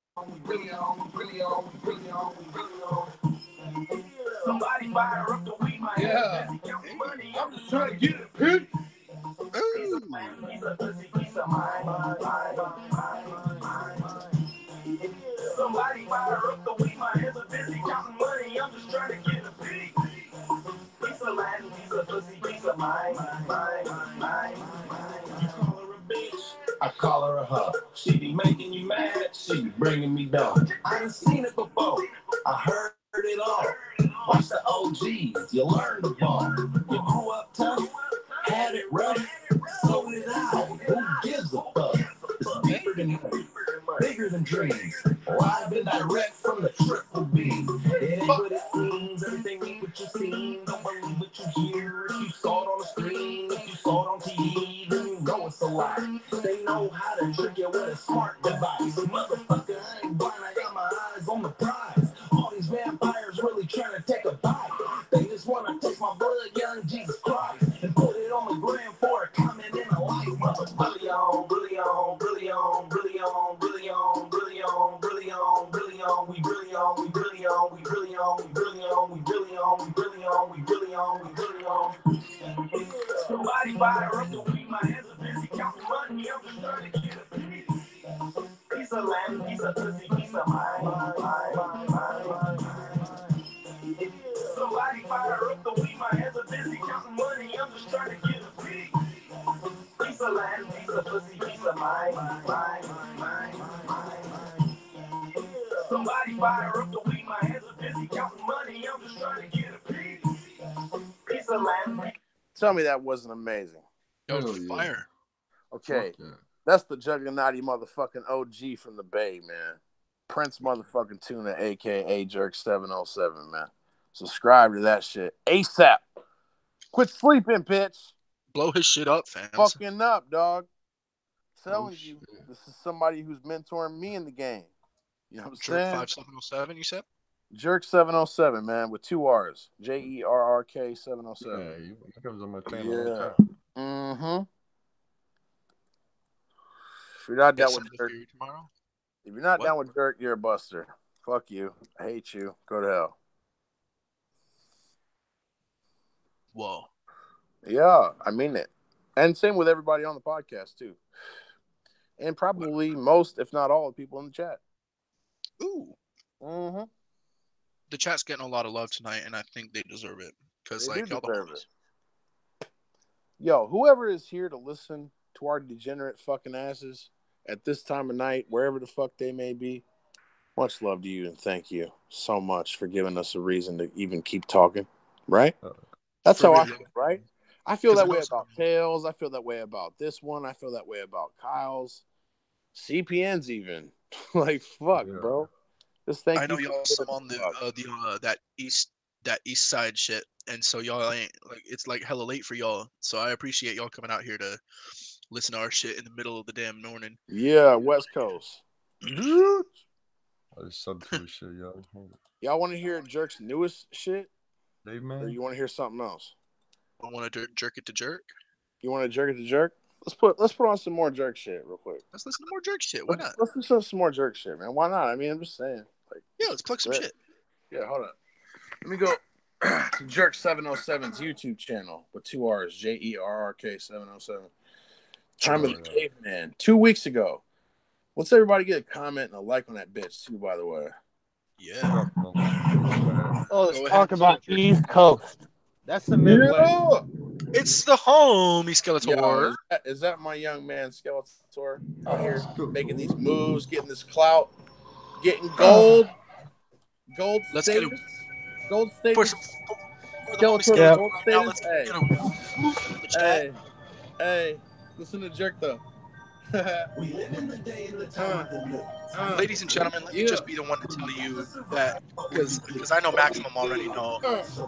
Really on, really on, really on, really on. Somebody fire up the weed, my yeah. Money, I'm just trying to get it, pig. Somebody fire up the weed, my hands are busy counting money. I'm just trying to get a pig. Piece of land, piece of pussy, piece of mine. I call her a hoe. She be making you mad, she be bringing me down. I done seen it before, I heard it all. Watch the OGs, you learn the bar. You grew up tough, had it rough, so did I. Who gives a fuck? It's deeper than money, bigger than dreams. Live and direct from the Triple B. It ain't what it seems, everything ain't what you seen. Don't believe what you hear. If you saw it on the screen, if you saw it on TV, then you know it's a lie. They know how to trick you with a smart device. Motherfucker, I ain't blind, I got my eyes on the prize. All these vampires really trying to take a bite. They just want to take my blood, young Jesus Christ, and put it on the gram for a comment in a like. Really on, really on, really on, really on, really on, really on, really on, really on, we really on, we really on, we really on, we really on, we really on, we really on, we really on, we really on. Somebody fire up the weed, my hands are busy counting money, I'm just trying to get a piece of land, piece of pussy, piece of mind. Somebody fire up the weed, my hands are busy counting money, I'm just trying to get a piece of land, piece of pussy, piece of mind. Somebody fire up the weed, my hands are busy counting money, I'm just trying to get a piece of land. Tell me that wasn't amazing. That was Hell yeah. fire. Okay, Fuck yeah. that's the Juggernaut motherfucking OG from the Bay, man. Prince motherfucking Tuna, a.k.a. Jerk 707, man. Subscribe to that shit ASAP. Quit sleeping, bitch. Blow his shit up, fans. Fucking up, dog. Telling you, shit. this is somebody who's mentoring me in the game. You know what I'm Jerk saying? 5707, you said? Jerk 707, man, with 2 R's. JERRK 707. Yeah, he comes on my channel all the Yeah. time. Mm-hmm. If you're not Get down some with of Jerk, the tomorrow. if you're not What? down with Jerk, you're a buster. Fuck you. I hate you. Go to hell. Whoa. Yeah, I mean it. And same with everybody on the podcast, too. And probably most, if not all, the people in the chat. Ooh. Mm-hmm. The chat's getting a lot of love tonight, and I think they deserve it. Because, They like, do y'all the deserve homies. it. Yo, whoever is here to listen to our degenerate fucking asses at this time of night, wherever the fuck they may be, much love to you and thank you so much for giving us a reason to even keep talking, right? That's For how I real. feel, right? I feel 'Cause that I know way some- about Tails. I feel that way about this one. I feel that way about Kyle's. CPN's even. Like, fuck, Yeah. bro. Just thank I know you y'all for some giving on a fuck. that east side shit, and so y'all ain't like it's like hella late for y'all. So I appreciate y'all coming out here to listen to our shit in the middle of the damn morning. Yeah, West Coast. Dude. I just sub to his shit, yo. Y'all want to hear Jerk's newest shit? Dave, Or man. you want to hear something else? I want to jerk it to jerk. You want to jerk it to jerk? Let's put on some more jerk shit real quick. Let's listen to more jerk shit. Why not? Let's listen to some more jerk shit, man. Why not? I mean, I'm just saying. Like, Yeah, let's plug some right. shit. Yeah, hold on. Let me go to Jerk 707's YouTube channel with 2 R's, JERRK 707. Time of the Caveman. 2 weeks ago. Let's everybody get a comment and a like on that bitch too, by the way. Yeah. Oh, let's Go talk ahead. about East Coast. That's the Midwest. Yeah. It's the homie Skeletor. Yo, is that my young man Skeletor out here making these moves, getting this clout, getting gold Let's get status, gold for status. some for the homie Skeletor Yeah. Skeletor. gold Now status. let's Hey, get him in the chat. hey, listen to Jerk though. We live in the day in the time of the new. Ladies and gentlemen, let me just be the one to tell you that because I know Maximum already know.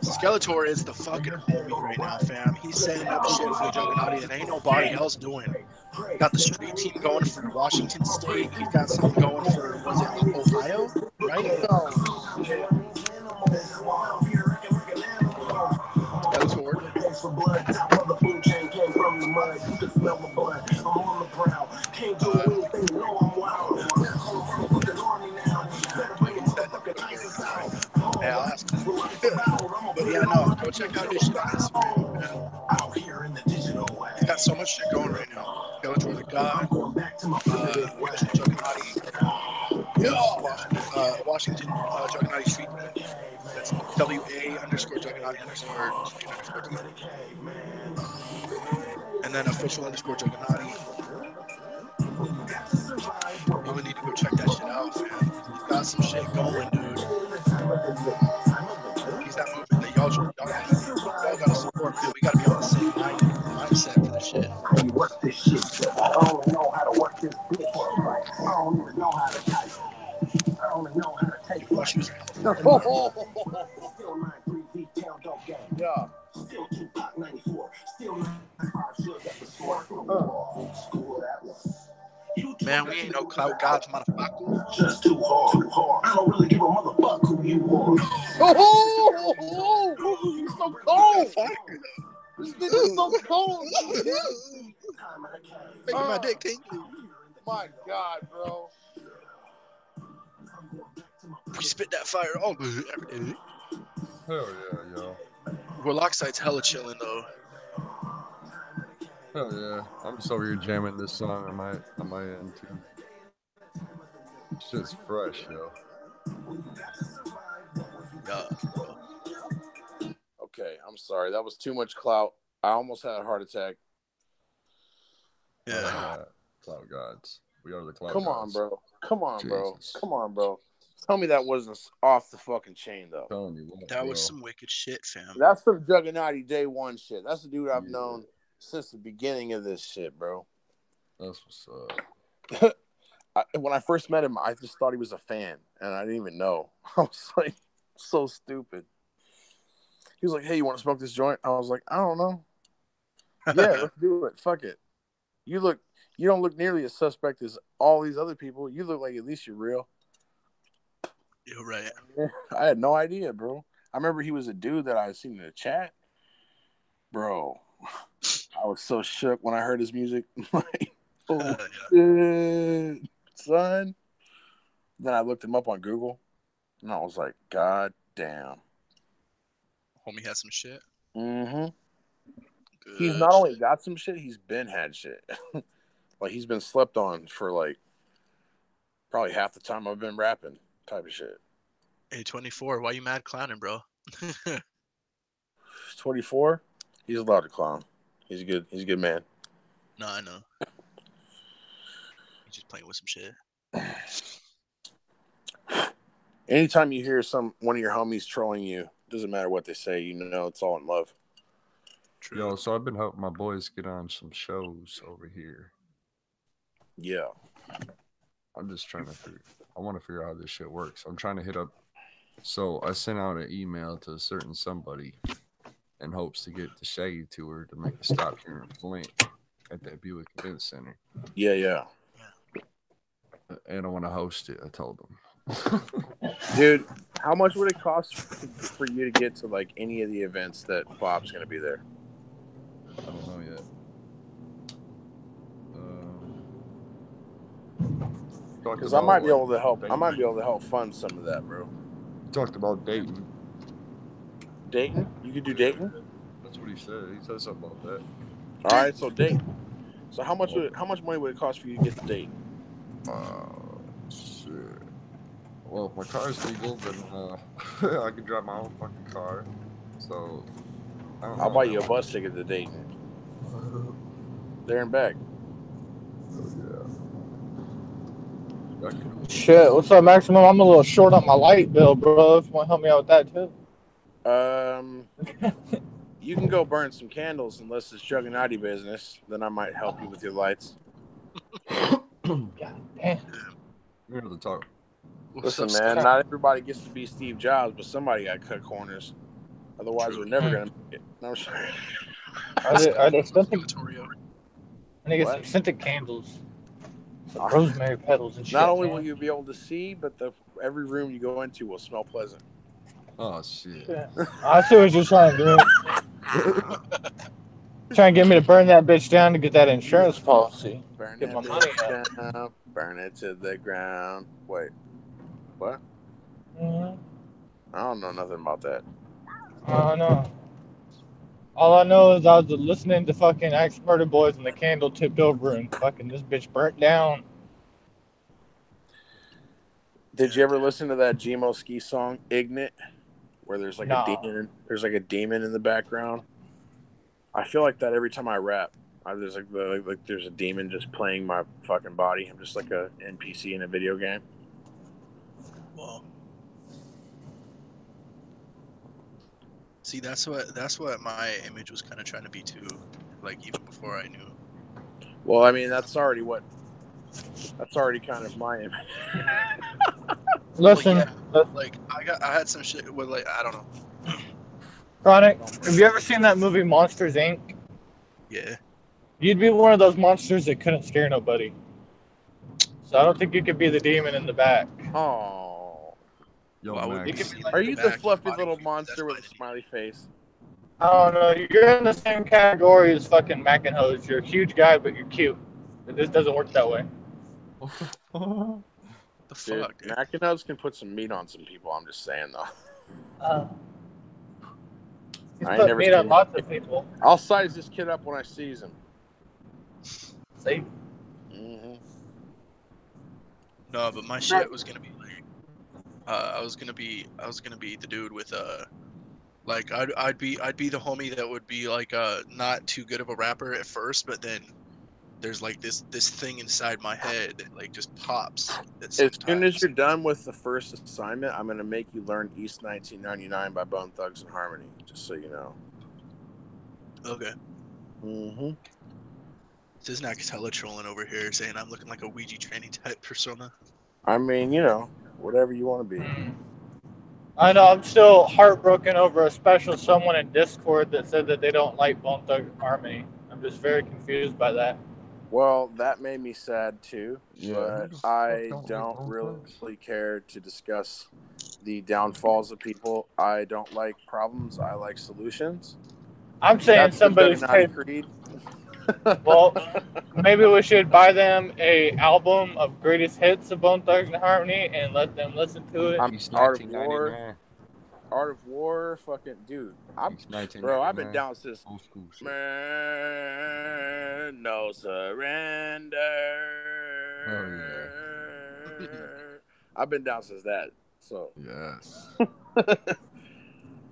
Skeletor is the fucking homie right now, fam. He's setting up shit for the Juggernaut and ain't nobody else doing. Got the street team going for Washington State. He's got something going for, was it Ohio? Right? Skeletor. Hey, I'll ask him. But yeah, no, go check out his shit on Instagram, man. He's got so much shit going right now. Skeletor the God, official Juggernaut, Washington Juggernaut Street Team. That's WA_Juggernaut_Street_Team. And then official _Juggernaut. You really need to go check that shit out, fam. He's got some shit going, dude. He's that only know how to take Oh, she was. Still 9-3 V-Town dog gang. Yeah. Still Tupac 94. Still 95 still got the score from the wall. School Atlas. Man, we ain't no clout gods, motherfucker. Just too hard. I don't really give a motherfucker who you are. He's so cold. This nigga's so cold. Making my dick tingly. My God, bro. We spit that fire all day, every day. Hell yeah, yo. Warlocksite's hella chilling though. Hell yeah. I'm just over here jamming this song on my end too. Shit's fresh, yo. Yeah, for real. Okay, I'm sorry. That was too much clout. I almost had a heart attack. Yeah. Cloud gods. We are the cloud Come on, gods. bro. Come on, bro. Jesus. Come on, bro. Tell me that wasn't off the fucking chain, though. Telling you what, That bro. was some wicked shit, fam. That's some Juggernauty day one shit. That's the dude I've Yeah. known since the beginning of this shit, bro. That's what's up. When I first met him, I just thought he was a fan, and I didn't even know. I was like, so stupid. He was like, "Hey, you want to smoke this joint?" I was like, "I don't know." Yeah, let's do it. Fuck it. You don't look nearly as suspect as all these other people. You look like at least you're real. You're right. I had no idea, bro. I remember he was a dude that I had seen in the chat. Bro, I was so shook when I heard his music. Like, oh, shit, son. Then I looked him up on Google, and I was like, God damn. Homie had some shit. Mm-hmm. Good He's not only shit. got some shit, he's been had shit. Like, he's been slept on for, like, probably half the time I've been rapping type of shit. Hey, 24, why you mad clowning, bro? 24, he's allowed to clown. He's a good man. No, I know. He's just playing with some shit. Anytime you hear one of your homies trolling you, doesn't matter what they say, you know it's all in love. True. Yo, so I've been helping my boys get on some shows over here. Yeah. I'm just trying to I want to figure out how this shit works. I'm trying to hit up. So I sent out an email to a certain somebody in hopes to get the Shaggy tour to make a stop here in Flint at that Buick Event Center. Yeah. And I want to host it, I told them. Dude, how much would it cost for you to get to like any of the events that Bob's going to be there? I don't know yet. Because I might be able to help. I might be able to help fund some of that, bro. Talked about Dayton. Dayton? You could do Dayton? That's what he said. He said something about that. All right, so Dayton. So how much money would it cost for you to get to Dayton? Shit. Well, if my car's legal, then I can drive my own fucking car. So I'll buy you a bus ticket to Dayton. There and back. Shit, what's up, Maximum? I'm a little short on my light bill, bro. If you want to help me out with that, too. You can go burn some candles unless it's Juggernauty business. Then I might help you with your lights. God damn. We're going to talk. Listen, man, not everybody gets to be Steve Jobs, but somebody got to cut corners. Otherwise, we're never going to make it. No, I'm sorry. I get some What? scented candles. Some rosemary petals and shit. Not only will you be able to see, but every room you go into will smell pleasant. Oh, shit. I see what you're trying to do. Trying to get me to burn that bitch down to get that insurance policy. Burn Get that my money bitch down. Burn it to the ground. Wait. What? Mm-hmm. I don't know nothing about that. I know. All I know is I was listening to fucking Axe Murder Boys and the candle tipped over and fucking this bitch burnt down. Did you ever listen to that Gmo Ski song, Ignite? Where there's like a demon. There's like a demon in the background. I feel like that every time I rap. There's there's a demon just playing my fucking body. I'm just like a NPC in a video game. Well, see, that's what my image was kind of trying to be too. Like even before I knew. Well, I mean that's already kind of my image. Listen, yeah, like I had some shit with like I don't know. Chronic, have you ever seen that movie Monsters Inc.? Yeah. You'd be one of those monsters that couldn't scare nobody. So I don't think you could be the demon in the back. Oh, Yo, Why would You be could Max. be seen like, are in the you the back? fluffy Body little creepers, that's monster with fine a to me. smiley face? I don't know, you're in the same category as fucking Mac and Hose. You're a huge guy, but you're cute. It just doesn't work that way. What the fuck? The Dude, fuck, dude. Mac and Nubs can put some meat on some people. I'm just saying though. Uh, he's I ain't put never meat on seen lots it. of people. I'll size this kid up when I sees him. See? Mm-hmm. No, but my shit was gonna be like, I was gonna be the dude with like I'd be the homie that would be like not too good of a rapper at first, but then there's like this thing inside my head that like just pops at As soon as sometimes. you're done with the first assignment, I'm gonna make you learn East 1999 by Bone Thugs and Harmony. Just so you know. Okay. Mm-hmm. This Nacatella trolling over here saying I'm looking like a Ouija training type persona. I mean, you know, whatever you want to be. I know, I'm still heartbroken over a special someone in Discord that said that they don't like Bone Thugs and Harmony. I'm just very confused by that. Well, that made me sad too, Yeah, who but the fuck I don't like don't Bone Thugs? really care to discuss the downfalls of people. I don't like problems. I like solutions. I'm saying That's the somebody's Illuminati paid. creed. Well, maybe we should buy them a album of greatest hits of Bone Thugs and Harmony and let them listen to it. I'm East Art of War. 1999. Art of War, fucking dude. East Bro, I've been 1999. down since Old school shit. Man, no surrender. Oh yeah. I've been down since that. So Yes.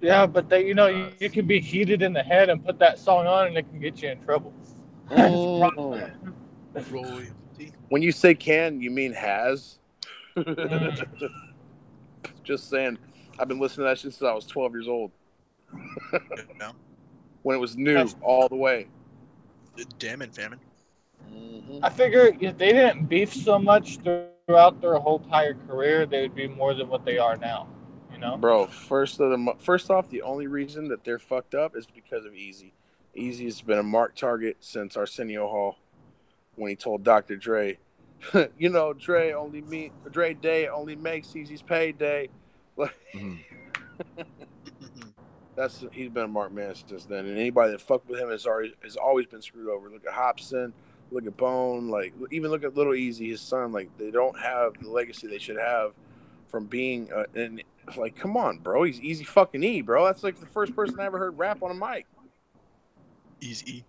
Yeah, but they, you Yes. can be heated in the head and put that song on and it can get you in trouble. That's the problem. Royalty. when you say can, you mean has? Mm. Just saying. I've been listening to that shit since I was 12 years old. Yeah. When it was new That's- all the way. Damn and famine. I figure if they didn't beef so much throughout their whole entire career, they would be more than what they are now. You know? Bro, first off, the only reason that they're fucked up is because of Easy. Easy's been a marked target since Arsenio Hall when he told Dr. Dre, you know, Dre Day only makes Easy's payday. Like Mhm. he's been a marked man since then, and anybody that fucked with him has always been screwed over. Look at Hobson, look at Bone, like even look at Little Easy, his son. Like they don't have the legacy they should have from being and like come on, bro, he's Easy fucking E, bro. That's like the first person I ever heard rap on a mic. Easy.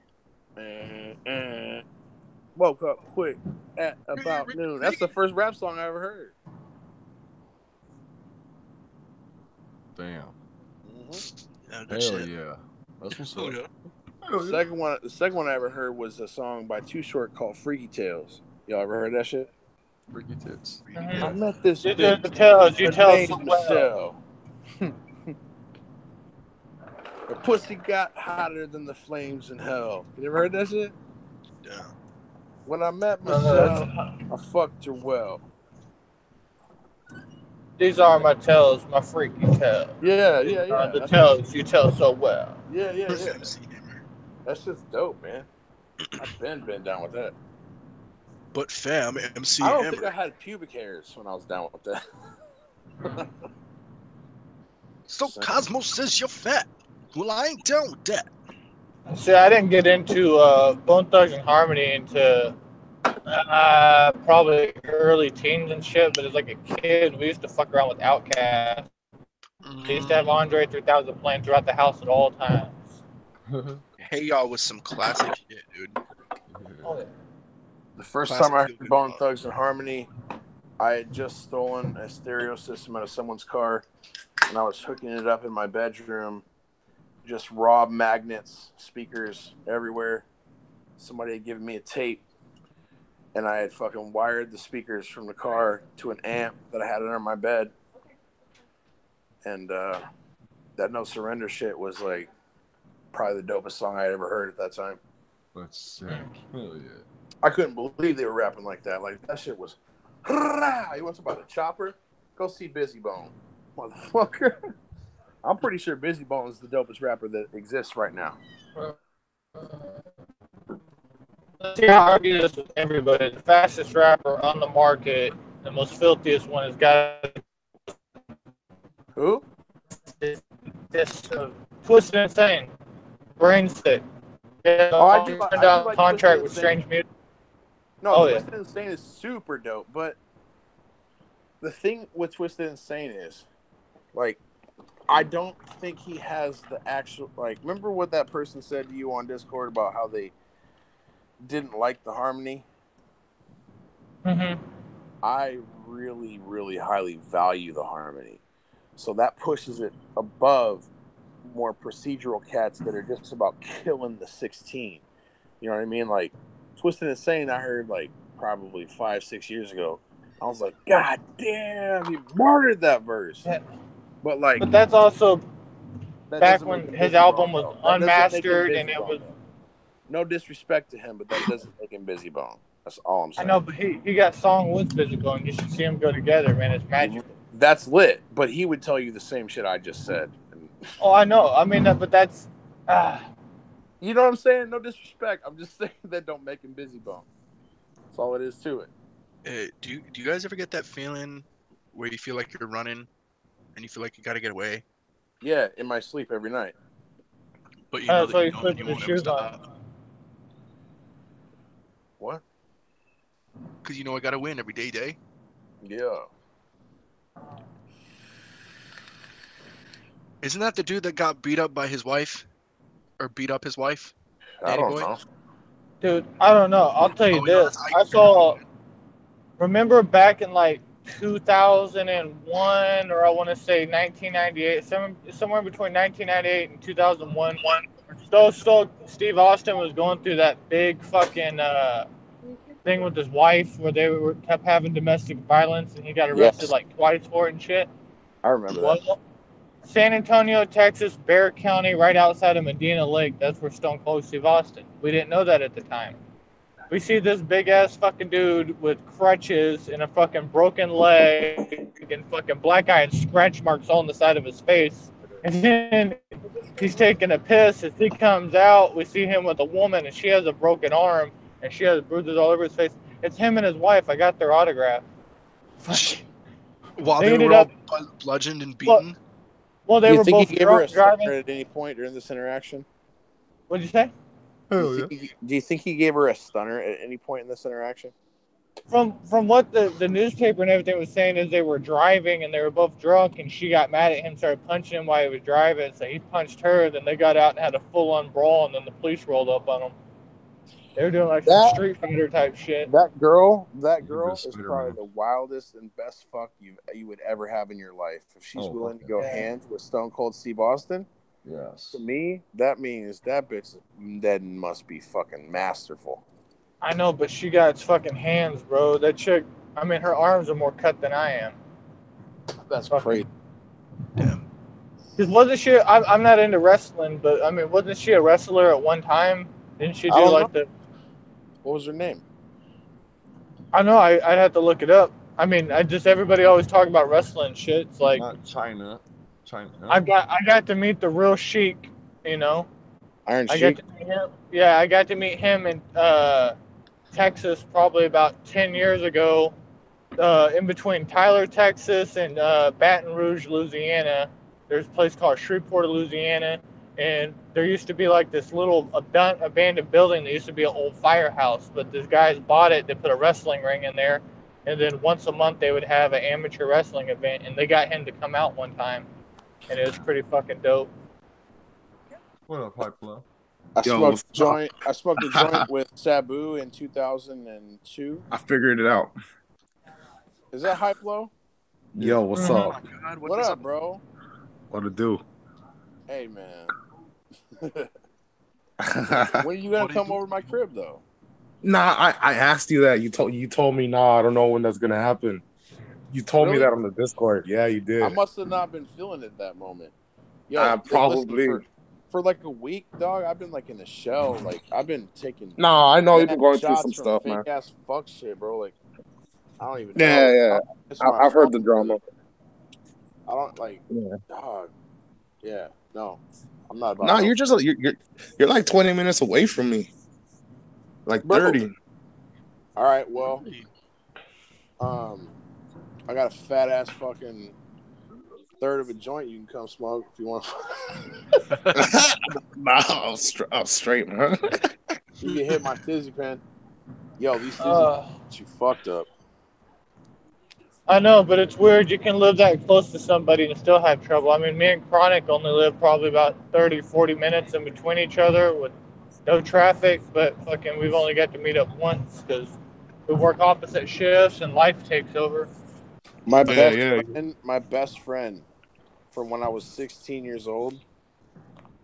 Woke up quick at about noon. That's the first rap song I ever heard. Damn. Yeah, good Hell shit. yeah. That's what's Oh up. yeah. The second one I ever heard was a song by Too Short called "Freaky Tales." Y'all ever heard that shit? Freaky tits. Mhm. I met this You bitch. you Her tell name's so well. Michelle. Her pussy got hotter than the flames in hell. You ever heard that shit? Yeah. When I met No, Michelle, I fucked her well. these are my tells, my freaky tells. Yeah. The That's what tells you tell so well. yeah. MC Hammer. That's just dope, man. I've been down with that. But fam, MC I don't think I Hammer. had pubic hairs when I was down with that. So Cosmos says you're fat. Well, I ain't down with that. See, I didn't get into Bone Thugs and Harmony into probably early teens and shit, but as like a kid, we used to fuck around with Outkast. They used to have Andre 3000 playing throughout the house at all times. Hey y'all with some classic shit, dude. Oh, yeah. The first Classic time I feel heard good Bone rock. Thugs and Harmony, I had just stolen a stereo system out of someone's car, and I was hooking it up in my bedroom. Just raw magnets, speakers everywhere. Somebody had given me a tape, and I had fucking wired the speakers from the car to an amp that I had under my bed. And that No Surrender shit was like probably the dopest song I had ever heard at that time. That's sick. Hell yeah. I couldn't believe they were rapping like that. Like that shit was. You want to talk about a chopper? Go see Busy Bone, motherfucker. I'm pretty sure Busy Bone is the dopest rapper that exists right now. Let's see, I argue this with everybody. The fastest rapper on the market, the most filthiest one, has got Who? this Twisted Insane, Brain Sick. Yeah, Oh, I turned do down like contract Twisted with Insane. Strange Music. No, Oh, yeah. Twisted Insane is super dope. But the thing with Twisted Insane is, like, I don't think he has the actual, like, remember what that person said to you on Discord about how they didn't like the harmony? Mm-hmm. I really, really highly value the harmony. So that pushes it above more procedural cats that are just about killing the 16. You know what I mean? Like, Twisted Insane, I heard, like, probably 5-6 years ago. I was like, God damn, he murdered that verse. Yeah. But, like, But that's also that back doesn't make when him his Busy album Bone, was though. That doesn't make him unmastered Busy and it Bone, was. though. No disrespect to him, but that doesn't make him Busy Bone. That's all I'm I saying. know, but he got song with Busy Bone. You should see them go together, man. It's magical. That's lit, but he would tell you the same shit I just said. Oh, I know. I mean, but that's. You know what I'm saying? No disrespect. I'm just saying that don't make him Busy Bone. That's all it is to it. Do you guys ever get that feeling where you feel like you're running and you feel like you got to get away, Yeah, in my sleep every night. but you know That's that why you you don't, sleep you with won't the ever shoes on. stop What? because you know I got to win every day. Yeah. Isn't that the dude that got beat up by his wife, or beat up his wife? I Danny don't Boy. know. Dude, I don't know. I'll tell you Oh no, this. that's I Ike. saw. Remember back in like 2001, or I want to say 1998, somewhere between 1998 and 2001. So Steve Austin was going through that big fucking thing with his wife where they kept having domestic violence, and he got arrested Yes, like twice for it and shit. I remember that. Well, San Antonio, Texas, Bear County, right outside of Medina Lake. That's where Stone Cold Steve Austin. We didn't know that at the time. We see this big ass fucking dude with crutches and a fucking broken leg and fucking black eye and scratch marks all on the side of his face. And then he's taking a piss. As he comes out, we see him with a woman and she has a broken arm and she has bruises all over his face. It's him and his wife. I got their autograph. While They they ended were all up. bludgeoned and Well, beaten. well, Do they you were think he both gave her a drunk stunner driving. at any point during this interaction? What'd you say? Hell yeah. Do you think he gave her a stunner at any point in this interaction? From what the newspaper and everything was saying is they were driving and they were both drunk and she got mad at him, started punching him while he was driving. So he punched her. Then they got out and had a full-on brawl, and then the police rolled up on them. They were doing like some That Street Fighter type shit. that girl is Spider-Man. probably the wildest and best fuck you would ever have in your life. If she's Oh, willing to fuck go yeah. hands with Stone Cold Steve Austin, Yes. to me, that means that bitch then must be fucking masterful. I know, but she got fucking hands, bro. That chick. I mean, her arms are more cut than I am. That's Fucking. crazy. Damn. Because wasn't she? I'm not into wrestling, but I mean, wasn't she a wrestler at one time? Didn't she I do don't like know. the? What was her name? I know. I'd have to look it up. I mean, everybody always talk about wrestling shit. It's like Not China. China. I got to meet the real Sheik. You know, Iron I got Sheik. to meet him. Yeah, I got to meet him in Texas probably about 10 years ago. In between Tyler, Texas, and Baton Rouge, Louisiana, there's a place called Shreveport, Louisiana, and there used to be like this little abandoned building that used to be an old firehouse, but these guys bought it. They put a wrestling ring in there, and then once a month they would have an amateur wrestling event, and they got him to come out one time, and it was pretty fucking dope. What up, Hype Low? I Yo, smoked what's a joint. I smoked a joint with Sabu in 2002. I figured it out. Is that Hype Low? Yo, what's Mhm. up? God, What is up, bro? What to do? Hey, man. Nah, When are you gonna What do you come do? over to my crib, though? I asked you that. You told me nah. I don't know when that's gonna happen. You told me Really? that on the Discord. Yeah, you did. I must have not been feeling it that moment. Yo, Probably. listen, for like a week, dog, I've been like in a shell. Like I've been taking Nah, I know you've been mad going through shots some from stuff, fake man. ass fuck shit, bro. Like I don't even Yeah, know. yeah. It's my I've heard fault, the drama. really. I don't like. Yeah. Dog. Yeah. No, I'm not about. No, I don't, you're like 20 minutes away from me, like bro. 30. All right. Well, Really? I got a fat ass fucking third of a joint. You can come smoke if you want. Nah, I'm straight, man. You can hit my fizzy pen. Yo, these fizzy Uh, you fucked up. I know, but it's weird. You can live that close to somebody and still have trouble. I mean, me and Chronic only live probably about 30, 40 minutes in between each other with no traffic, but fucking we've only got to meet up once because we work opposite shifts and life takes over. My Yeah, best yeah. friend, my best friend from when I was 16 years old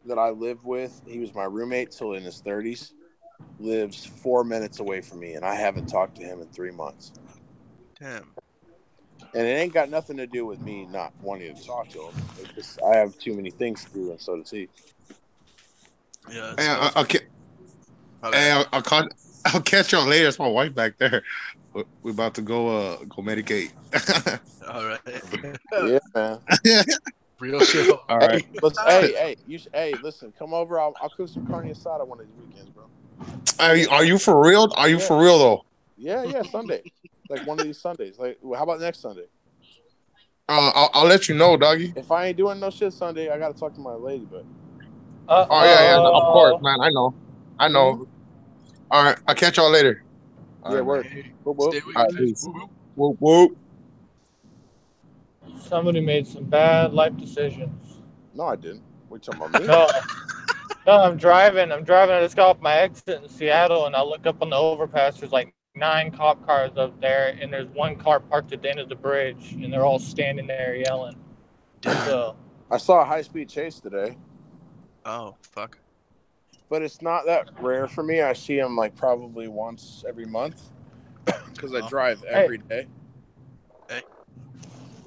that I lived with, he was my roommate till in his 30s, lives 4 minutes away from me, and I haven't talked to him in 3 months. Damn. And it ain't got nothing to do with me not wanting to talk to him. It's just I have too many things to do, and so does he. Yeah, it Hey, sucks. Okay. I'll catch y'all later. It's my wife back there. We're about to go medicate. All right. Yeah, man. Real shit. All Hey, right. listen, hey, listen, come over. I'll cook some carne asada one of these weekends, bro. Are you for real? Are you Yeah. for real though? Yeah, Sunday. Like one of these Sundays. Like, how about next Sunday? I'll let you know, doggy. If I ain't doing no shit Sunday, I gotta talk to my lady. But Uh Oh yeah, no, of course, oh. man. I know. I Mhm. know. All right. I'll catch y'all later. All Yeah, right, man. word. Hey, Whoop, whoop. stay with All your right, fish. peace. Woo woo. Whoop whoop. Somebody made some bad life decisions. No, I didn't. We talking about me? No, no, I'm driving. I just got off my exit in Seattle, and I look up on the overpass. There's like 9 cop cars up there, and there's one car parked at the end of the bridge, and they're all standing there yelling. Damn. So, I saw a high speed chase today, Oh fuck. but it's not that rare for me. I see them like probably once every month because I Oh. drive hey, every day, Hey.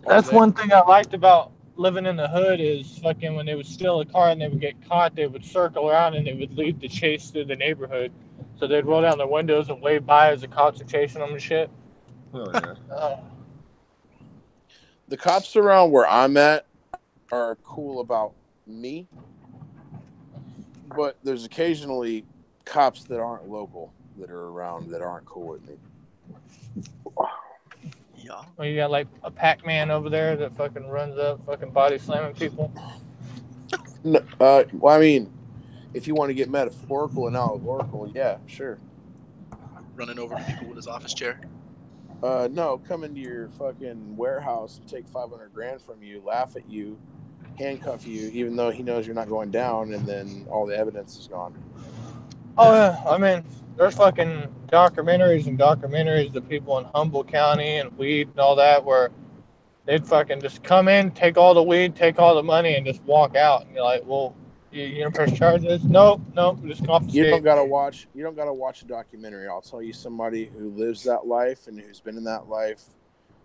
all that's day. one thing I liked about living in the hood is fucking when they would steal a car and they would get caught, they would circle around and they would lead the chase through the neighborhood. So they'd roll down their windows and wave by as the cops are chasing them and shit. Oh yeah. The cops around where I'm at are cool about me, but there's occasionally cops that aren't local that are around that aren't cool with me. Yeah. Well, you got like a Pac-Man over there that fucking runs up, fucking body slamming people. No, well, I mean, if you want to get metaphorical and allegorical, yeah, sure. Running over people with his office chair. No, come into your fucking warehouse, take 500 grand from you, laugh at you, handcuff you, even though he knows you're not going down, and then all the evidence is gone. Oh yeah, I mean, there's fucking documentaries of people in Humboldt County and weed and all that where they'd fucking just come in, take all the weed, take all the money, and just walk out. And you're like, well, you gonna press charges? Nope, nope, just You don't confiscate. gotta watch. You don't gotta watch a documentary. I'll tell you somebody who lives that life and who's been in that life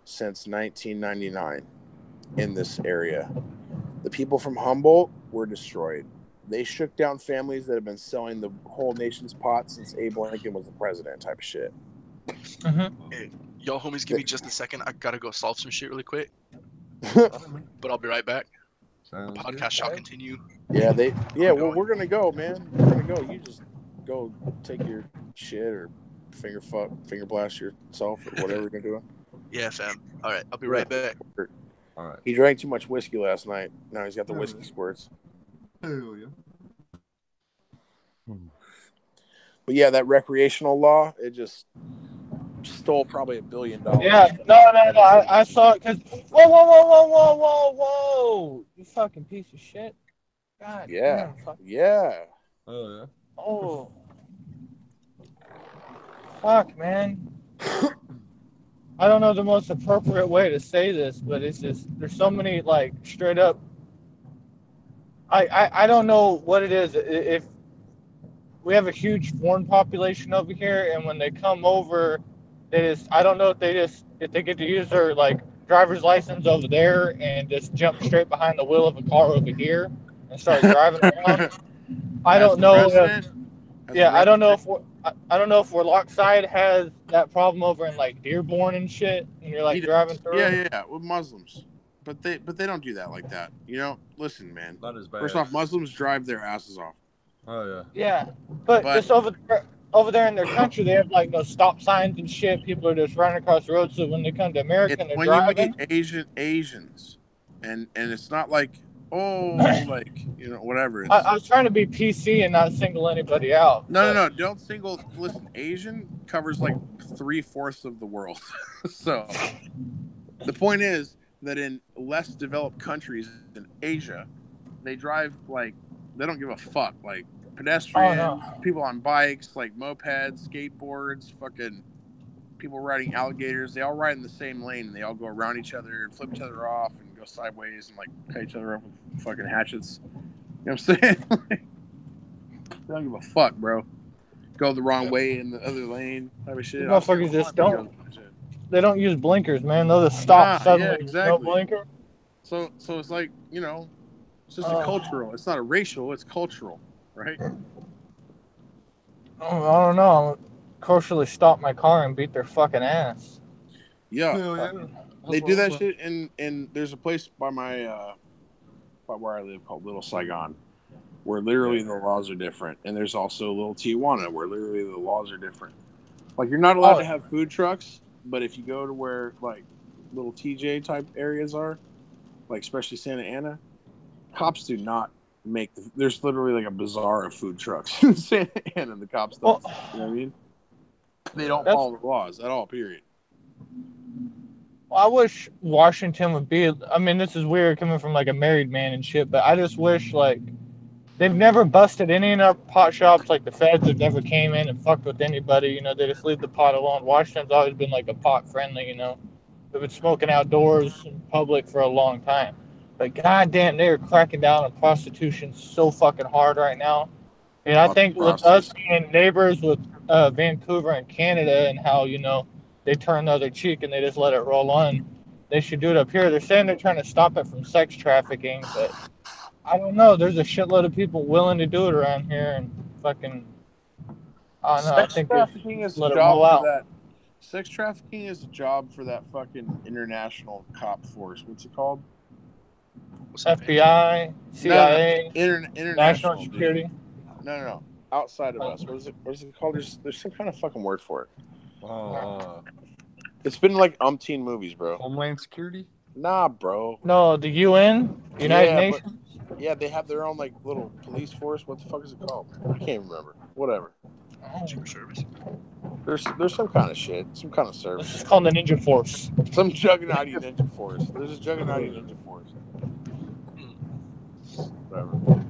since 1999 in this area. The people from Humboldt were destroyed. They shook down families that have been selling the whole nation's pot since Abe Lincoln was the president, type of shit. Hey, y'all homies, give me just a second. I gotta go solve some shit really quick, All right, man. but I'll be right back. The Sounds good. podcast shall continue. Yeah, I'm well, going. we're gonna go, man. We're gonna go. You just go take your shit or finger blast yourself or whatever you're doing. Yeah, fam. All right, I'll be Yeah. right back. All right. He drank too much whiskey last night. Now he's got the whiskey squirts. Hell yeah. But yeah, that recreational law, it just stole probably $1 billion. Yeah, no. I saw it because whoa, you fucking piece of shit. God Yeah, damn, fuck. yeah. Oh yeah. Oh, fuck, man. I don't know the most appropriate way to say this, but it's just there's so many like straight up. I don't know what it is. If we have a huge foreign population over here, and when they come over, they just I don't know if they get to use their like driver's license over there and just jump straight behind the wheel of a car over here and start driving around. I As don't a know if resident, as a yeah, resident, I don't know if Warlockside has that problem over in like Dearborn and shit, and you're he like does. driving Yeah, through. yeah, with Muslims. but they don't do that like that. You know, listen, man. Not as bad. First off, Muslims drive their asses off. Oh yeah. Yeah, but But just over there in their country, they have like no stop signs and shit. People are just running across the road. So when they come to America it's and they're when you driving, meet Asians, and it's not like, oh, like, you know, whatever. I was trying to be PC and not single anybody out. But No. Don't single. Listen, Asian covers like 3/4 of the world. So the point is that in less developed countries in Asia, they drive like they don't give a fuck. Like oh no, pedestrians, people on bikes, like mopeds, skateboards, fucking people riding alligators. They all ride in the same lane and they all go around each other and flip each other off and go sideways and like cut each other up with fucking hatchets. You know what I'm saying? Like, they don't give a fuck, bro. Go the wrong way in the other lane type of shit. these I've seen motherfuckers a lot just of don't. videos of that shit. They don't use blinkers, man. They'll just stop Nah, yeah, suddenly with no exactly. blinker. So it's like, you know, it's just a cultural. It's not a racial. It's cultural, right? I don't know. I'll culturally stop my car and beat their fucking ass. Yeah, Hell yeah. they do that shit. And there's a place by my by where I live called Little Saigon, where literally the laws are different. And there's also Little Tijuana, where literally the laws are different. Like, you're not allowed to have food trucks, but if you go to where like little TJ type areas are, like especially Santa Ana, cops do not make there's literally like a bazaar of food trucks in Santa Ana. The cops don't, you know what I mean? They don't follow the laws at all, period. Well, I wish Washington would be. I mean, this is weird coming from like a married man and shit, but I just wish like they've never busted any of our pot shops. Like the feds have never came in and fucked with anybody. You know, they just leave the pot alone. Washington's always been like a pot friendly. You know, they've been smoking outdoors in public for a long time. But goddamn, they're cracking down on prostitution so fucking hard right now. And I think with us being neighbors with Vancouver and Canada and how, you know, they turn the other cheek and they just let it roll on, they should do it up here. They're saying they're trying to stop it from sex trafficking, but I don't know. There's a shitload of people willing to do it around here and fucking, I don't know. I Sex think trafficking is a let it job roll for out. that. Sex trafficking is a job for that fucking international cop force. What's it called? FBI, CIA, International, national security. dude. No. Outside of us. What is it called? There's some kind of fucking word for it. It's been like umpteen movies, bro. Homeland Security? Nah, bro. No, the UN, United Nations. Yeah, they have their own like little police force. What the fuck is it called? I can't remember. Whatever. Secret Service. There's some kind of shit. Some kind of service. It's called the Ninja Force. Some juggernauty ninja force. There's a juggernauty ninja force. Whatever.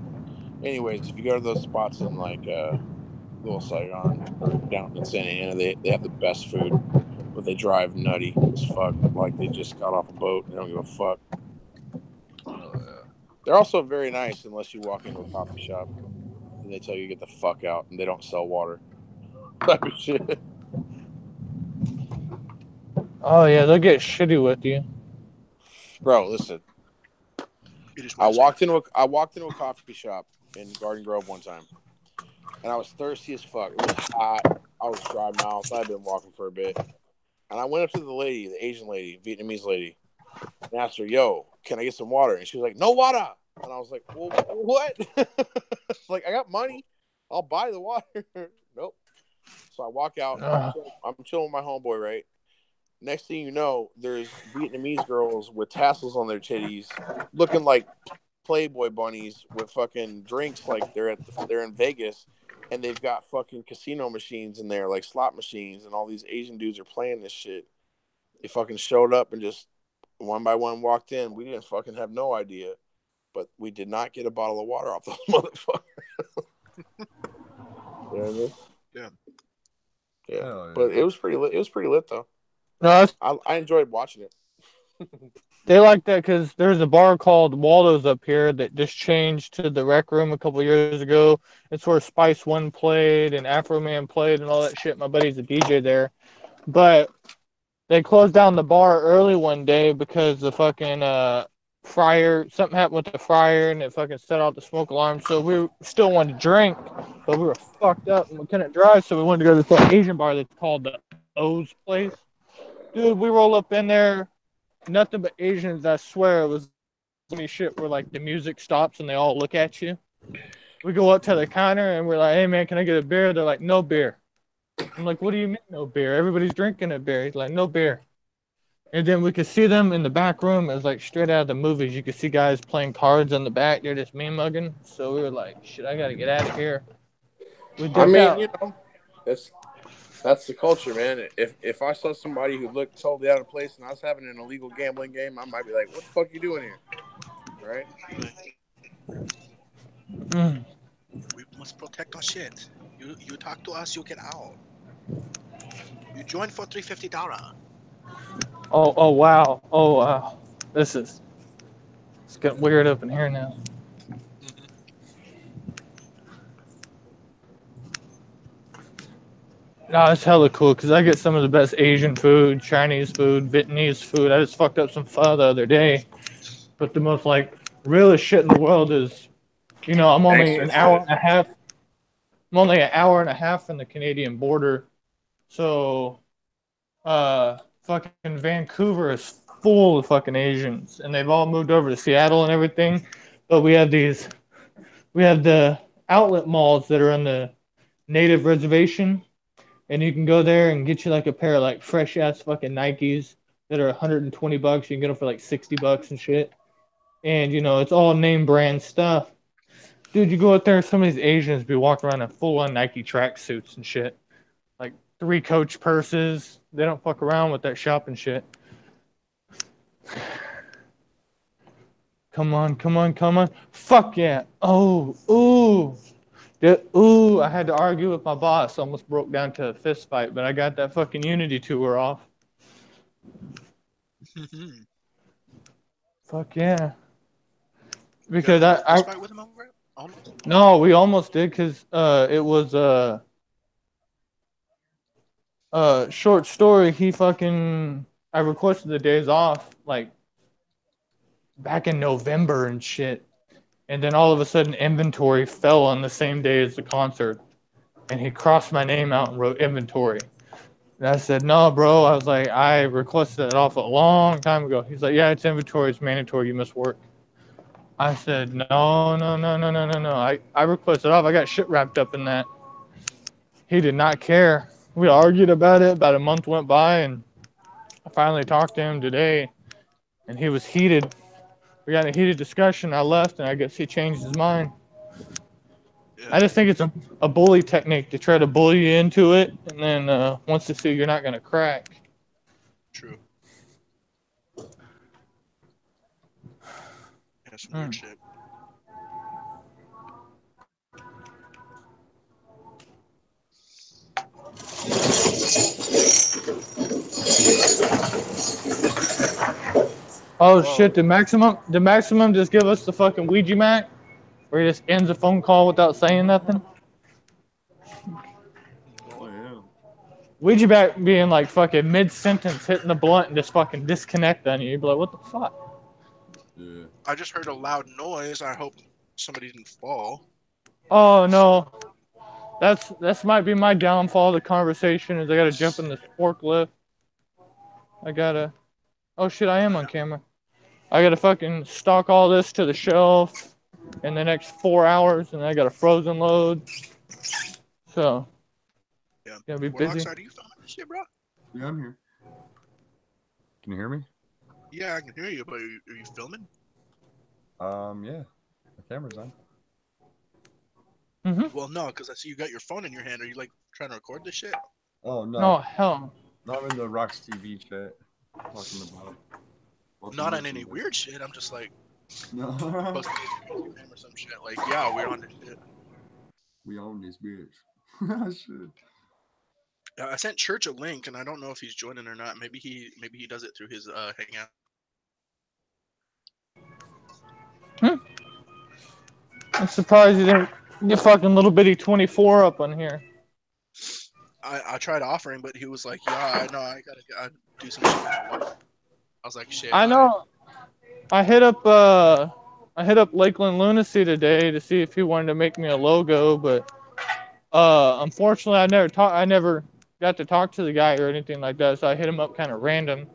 Anyways, if you go to those spots in like Little Saigon or down in Santa Ana, they have the best food, but they drive nutty as fuck. Like they just got off a boat. They don't give a fuck. They're also very nice unless you walk into a coffee shop and they tell you to get the fuck out and they don't sell water. Type of shit. Oh yeah, they'll get shitty with you. Bro, listen. I walked into a coffee shop in Garden Grove one time, and I was thirsty as fuck. It was hot. I was dry mouth. I'd been walking for a bit, and I went up to the lady, the Asian lady, Vietnamese lady, and asked her, "Yo, can I get some water?" And she was like, "No water." And I was like, "Well, what?" Like, I got money. I'll buy the water. Nope. So I walk out. I'm chilling with my homeboy, right? Next thing you know, there's Vietnamese girls with tassels on their titties, looking like Playboy bunnies with fucking drinks, like they're in Vegas, and they've got fucking casino machines in there, like slot machines, and all these Asian dudes are playing this shit. They fucking showed up and just one by one walked in. We didn't fucking have no idea, but we did not get a bottle of water off those motherfuckers. You know what I mean? Yeah. But it was pretty lit. It was pretty lit though. No, I enjoyed watching it. they like that because there's a bar called Waldo's up here that just changed to the Rec Room a couple years ago. It's where Spice One played and Afro Man played and all that shit. My buddy's a DJ there. But they closed down the bar early one day because the fucking something happened with the fryer and it fucking set off the smoke alarm. So we still wanted to drink, but we were fucked up and we couldn't drive. So we wanted to go to this Asian bar that's called the O's Place. Dude, we roll up in there. nothing but Asians. I swear it was funny shit where like the music stops and they all look at you. We go up to the counter and we're like, "Hey man, can I get a beer?" They're like, "No beer." I'm like, "What do you mean no beer? Everybody's drinking a beer." He's like, "No beer." And then we could see them in the back room. It was like straight out of the movies. You could see guys playing cards in the back. They're just mean mugging. So we were like, "Shit, I gotta get out of here." We I dipped mean, out. that's the culture, man. If I saw somebody who looked totally out of place and I was having an illegal gambling game, I might be like, "What the fuck you doing here?" Right? Like, Mm. we must protect our shit. You talk to us, you get out. You join for $350. Oh wow. Oh wow. This is it's getting weird up in here now. Mm-hmm. No, it's hella cool because I get some of the best Asian food, Chinese food, Vietnamese food. I just fucked up some pho the other day. But the most like realest shit in the world is, I'm only Gangster an hour shit. and a half. I'm only an hour and a half from the Canadian border, so fucking Vancouver is full of fucking Asians, and they've all moved over to Seattle and everything. But we have the outlet malls that are on the native reservation, and you can go there and get you like a pair of like fresh ass fucking Nikes that are 120 bucks. You can get them for like 60 bucks and shit. And it's all name brand stuff. Dude, you go out there, some of these Asians be walking around in full on Nike tracksuits and shit. Like 3 Coach purses. They don't fuck around with that shopping shit. Come on, come on, come on. Fuck yeah. Oh, ooh. Ooh, I had to argue with my boss. Almost broke down to a fist fight, but I got that fucking Unity tour off. Fuck yeah. You got Because into a I fist fight with him over it? Almost. no, we almost did because it was short story. I requested the days off like back in November and shit. And then all of a sudden, inventory fell on the same day as the concert. And he crossed my name out and wrote inventory. And I said, no, bro. I was like, I requested it off a long time ago. He's like, yeah, it's inventory. It's mandatory. You must work. I said, no, no, no, no, no, no, no. I requested off. I got shit wrapped up in that. He did not care. We argued about it. About a month went by, and I finally talked to him today, and he was heated. We got in a heated discussion. I left, and I guess he changed his mind. I Yeah, just think it's a bully technique to try to bully you into it, and then once they see you're not going to crack. true. Yeah, some weird Hmm. shit. Oh Well, shit! Did Maximum just give us the fucking Ouija Mac, where he just ends a phone call without saying nothing? Oh no. yeah. Ouija Mac being like fucking mid sentence, hitting the blunt and just fucking disconnect on you. You'd be like, what the fuck? Yeah. I just heard a loud noise. I hope somebody didn't fall. Oh no, that's might be my downfall. Of the conversation is I gotta jump in this forklift. I gotta. Oh shit! I am on camera. I gotta fucking stock all this to the shelf in the next 4 hours, and I got a frozen load. So Yeah. gonna be Warlock busy. side, are you filming this shit, bro? Yeah, I'm here. Can you hear me? Yeah, I can hear you, but are you filming? Yeah. The camera's on. Mm-hmm. Well, no, because I see you got your phone in your hand. Are you like trying to record this shit? Oh No, no. hell. No, I'm in the Rocks TV chat talking about the Not on any merchandise. weird shit. I'm just like No. posting Instagram or some shit. Like, yeah, we're on this shit. We own this bitch. Shit. I sent Church a link, and I don't know if he's joining or not. Maybe he does it through his Hangout. Hmm? I'm surprised you didn't get fucking little bitty 24 up on here. I tried offering, but he was like, "Yeah, I know, I do some shit with my wife." I was like, "Shit, I all right." know. I hit up Lakeland Lunacy today to see if he wanted to make me a logo, but unfortunately I never got to talk to the guy or anything like that, so I hit him up kind of random.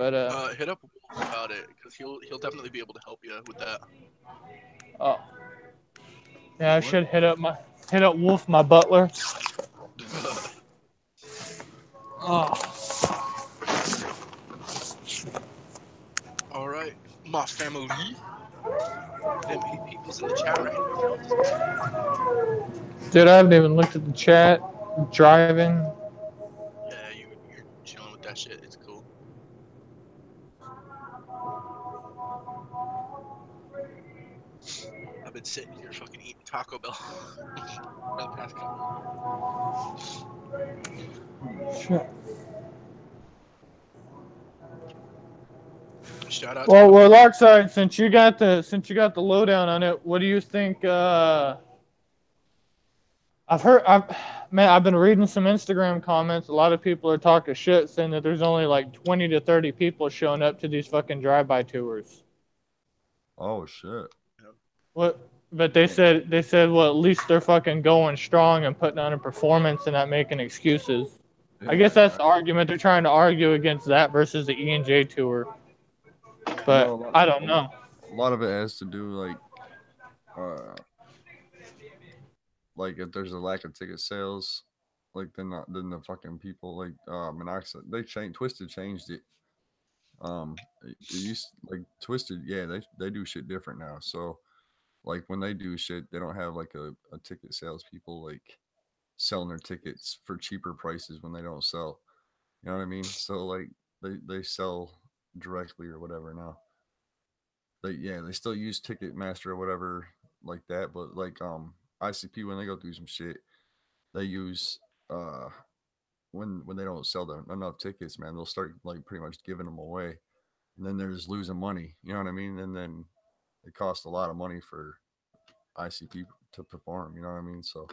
But Hit up Wolf about it because he'll definitely be able to help you with that. oh, yeah, I What? should hit up Wolf, my butler. Oh, All right, my family. Them people's in the chat right now. dude, I haven't even looked at the chat. Driving. Yeah, you're chilling with that shit. It's cool. I've been sitting here fucking eating Taco Bell for the past couple of Sure. days. Shout out to Well, Coach. Larkside, since you got the lowdown on it, what do you think? I've been reading some Instagram comments. A lot of people are talking shit, saying that there's only like 20 to 30 people showing up to these fucking drive-by tours. Oh shit. What? But they said, well, at least they're fucking going strong and putting on a performance and not making excuses. I guess Yeah, that's the argument they're trying to argue against that versus the E&J tour. you But know, a lot, I don't know. a lot of it has to do uh, like if there's a lack of ticket sales, like then the fucking people like Monoxide they changed it. It used like Twisted, yeah, they do shit different now. So like when they do shit, they don't have like a ticket sales people like selling their tickets for cheaper prices when they don't sell. You know what I mean? So like they sell directly or whatever now. They still use Ticketmaster or whatever like that, but like ICP when they go through some shit, they use uh when they don't sell them enough tickets, man, they'll start like pretty much giving them away, and then they're just losing money. You know what I mean? And then it costs a lot of money for ICP to perform. You know what I mean? So,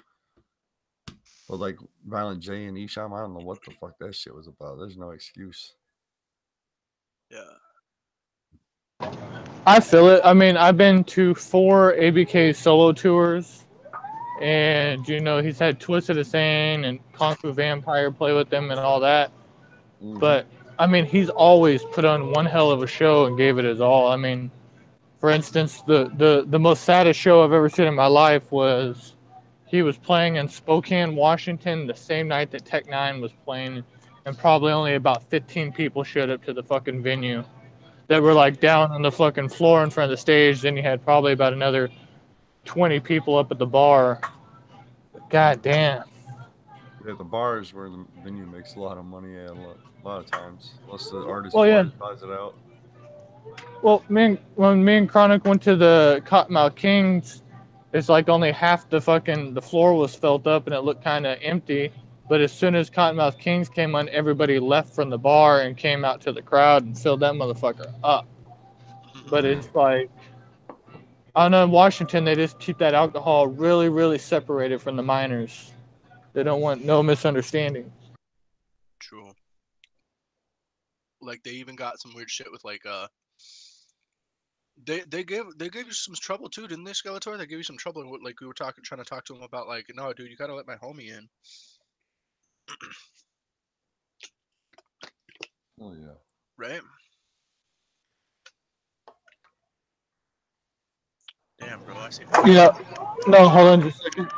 but like Violent J and Esham, I don't know what the fuck that shit was about. There's no excuse. Yeah. I feel it. I mean, I've been to 4 ABK solo tours, and he's had Twisted Insane and Kung Fu Vampire play with them and all that. Mm-hmm. But I mean, he's always put on one hell of a show and gave it his all. I mean, for instance, the most saddest show I've ever seen in my life was he was playing in Spokane, Washington, the same night that Tech Nine was playing, and probably only about 15 people showed up to the fucking venue that were like down on the fucking floor in front of the stage. Then you had probably about another 20 people up at the bar. God damn. Yeah, the bars where the venue makes a lot of money at a lot of times, unless the Well, yeah. artist buys it out. Well, when me and Chronic went to the Cottonmouth Kings, it's like only half the floor was filled up and it looked kind of empty. But as soon as Cottonmouth Kings came on, everybody left from the bar and came out to the crowd and filled that motherfucker up. But it's like, I don't know, in Washington, they just keep that alcohol really, really separated from the minors. They don't want no misunderstanding. True. Like they even got some weird shit with like they gave you some trouble too, didn't they, Skeletor? They gave you some trouble. Like we were trying to talk to him about like, no, dude, you gotta let my homie in. Oh yeah. Right? Damn, bro, I see. Yeah. No, hold on just a second.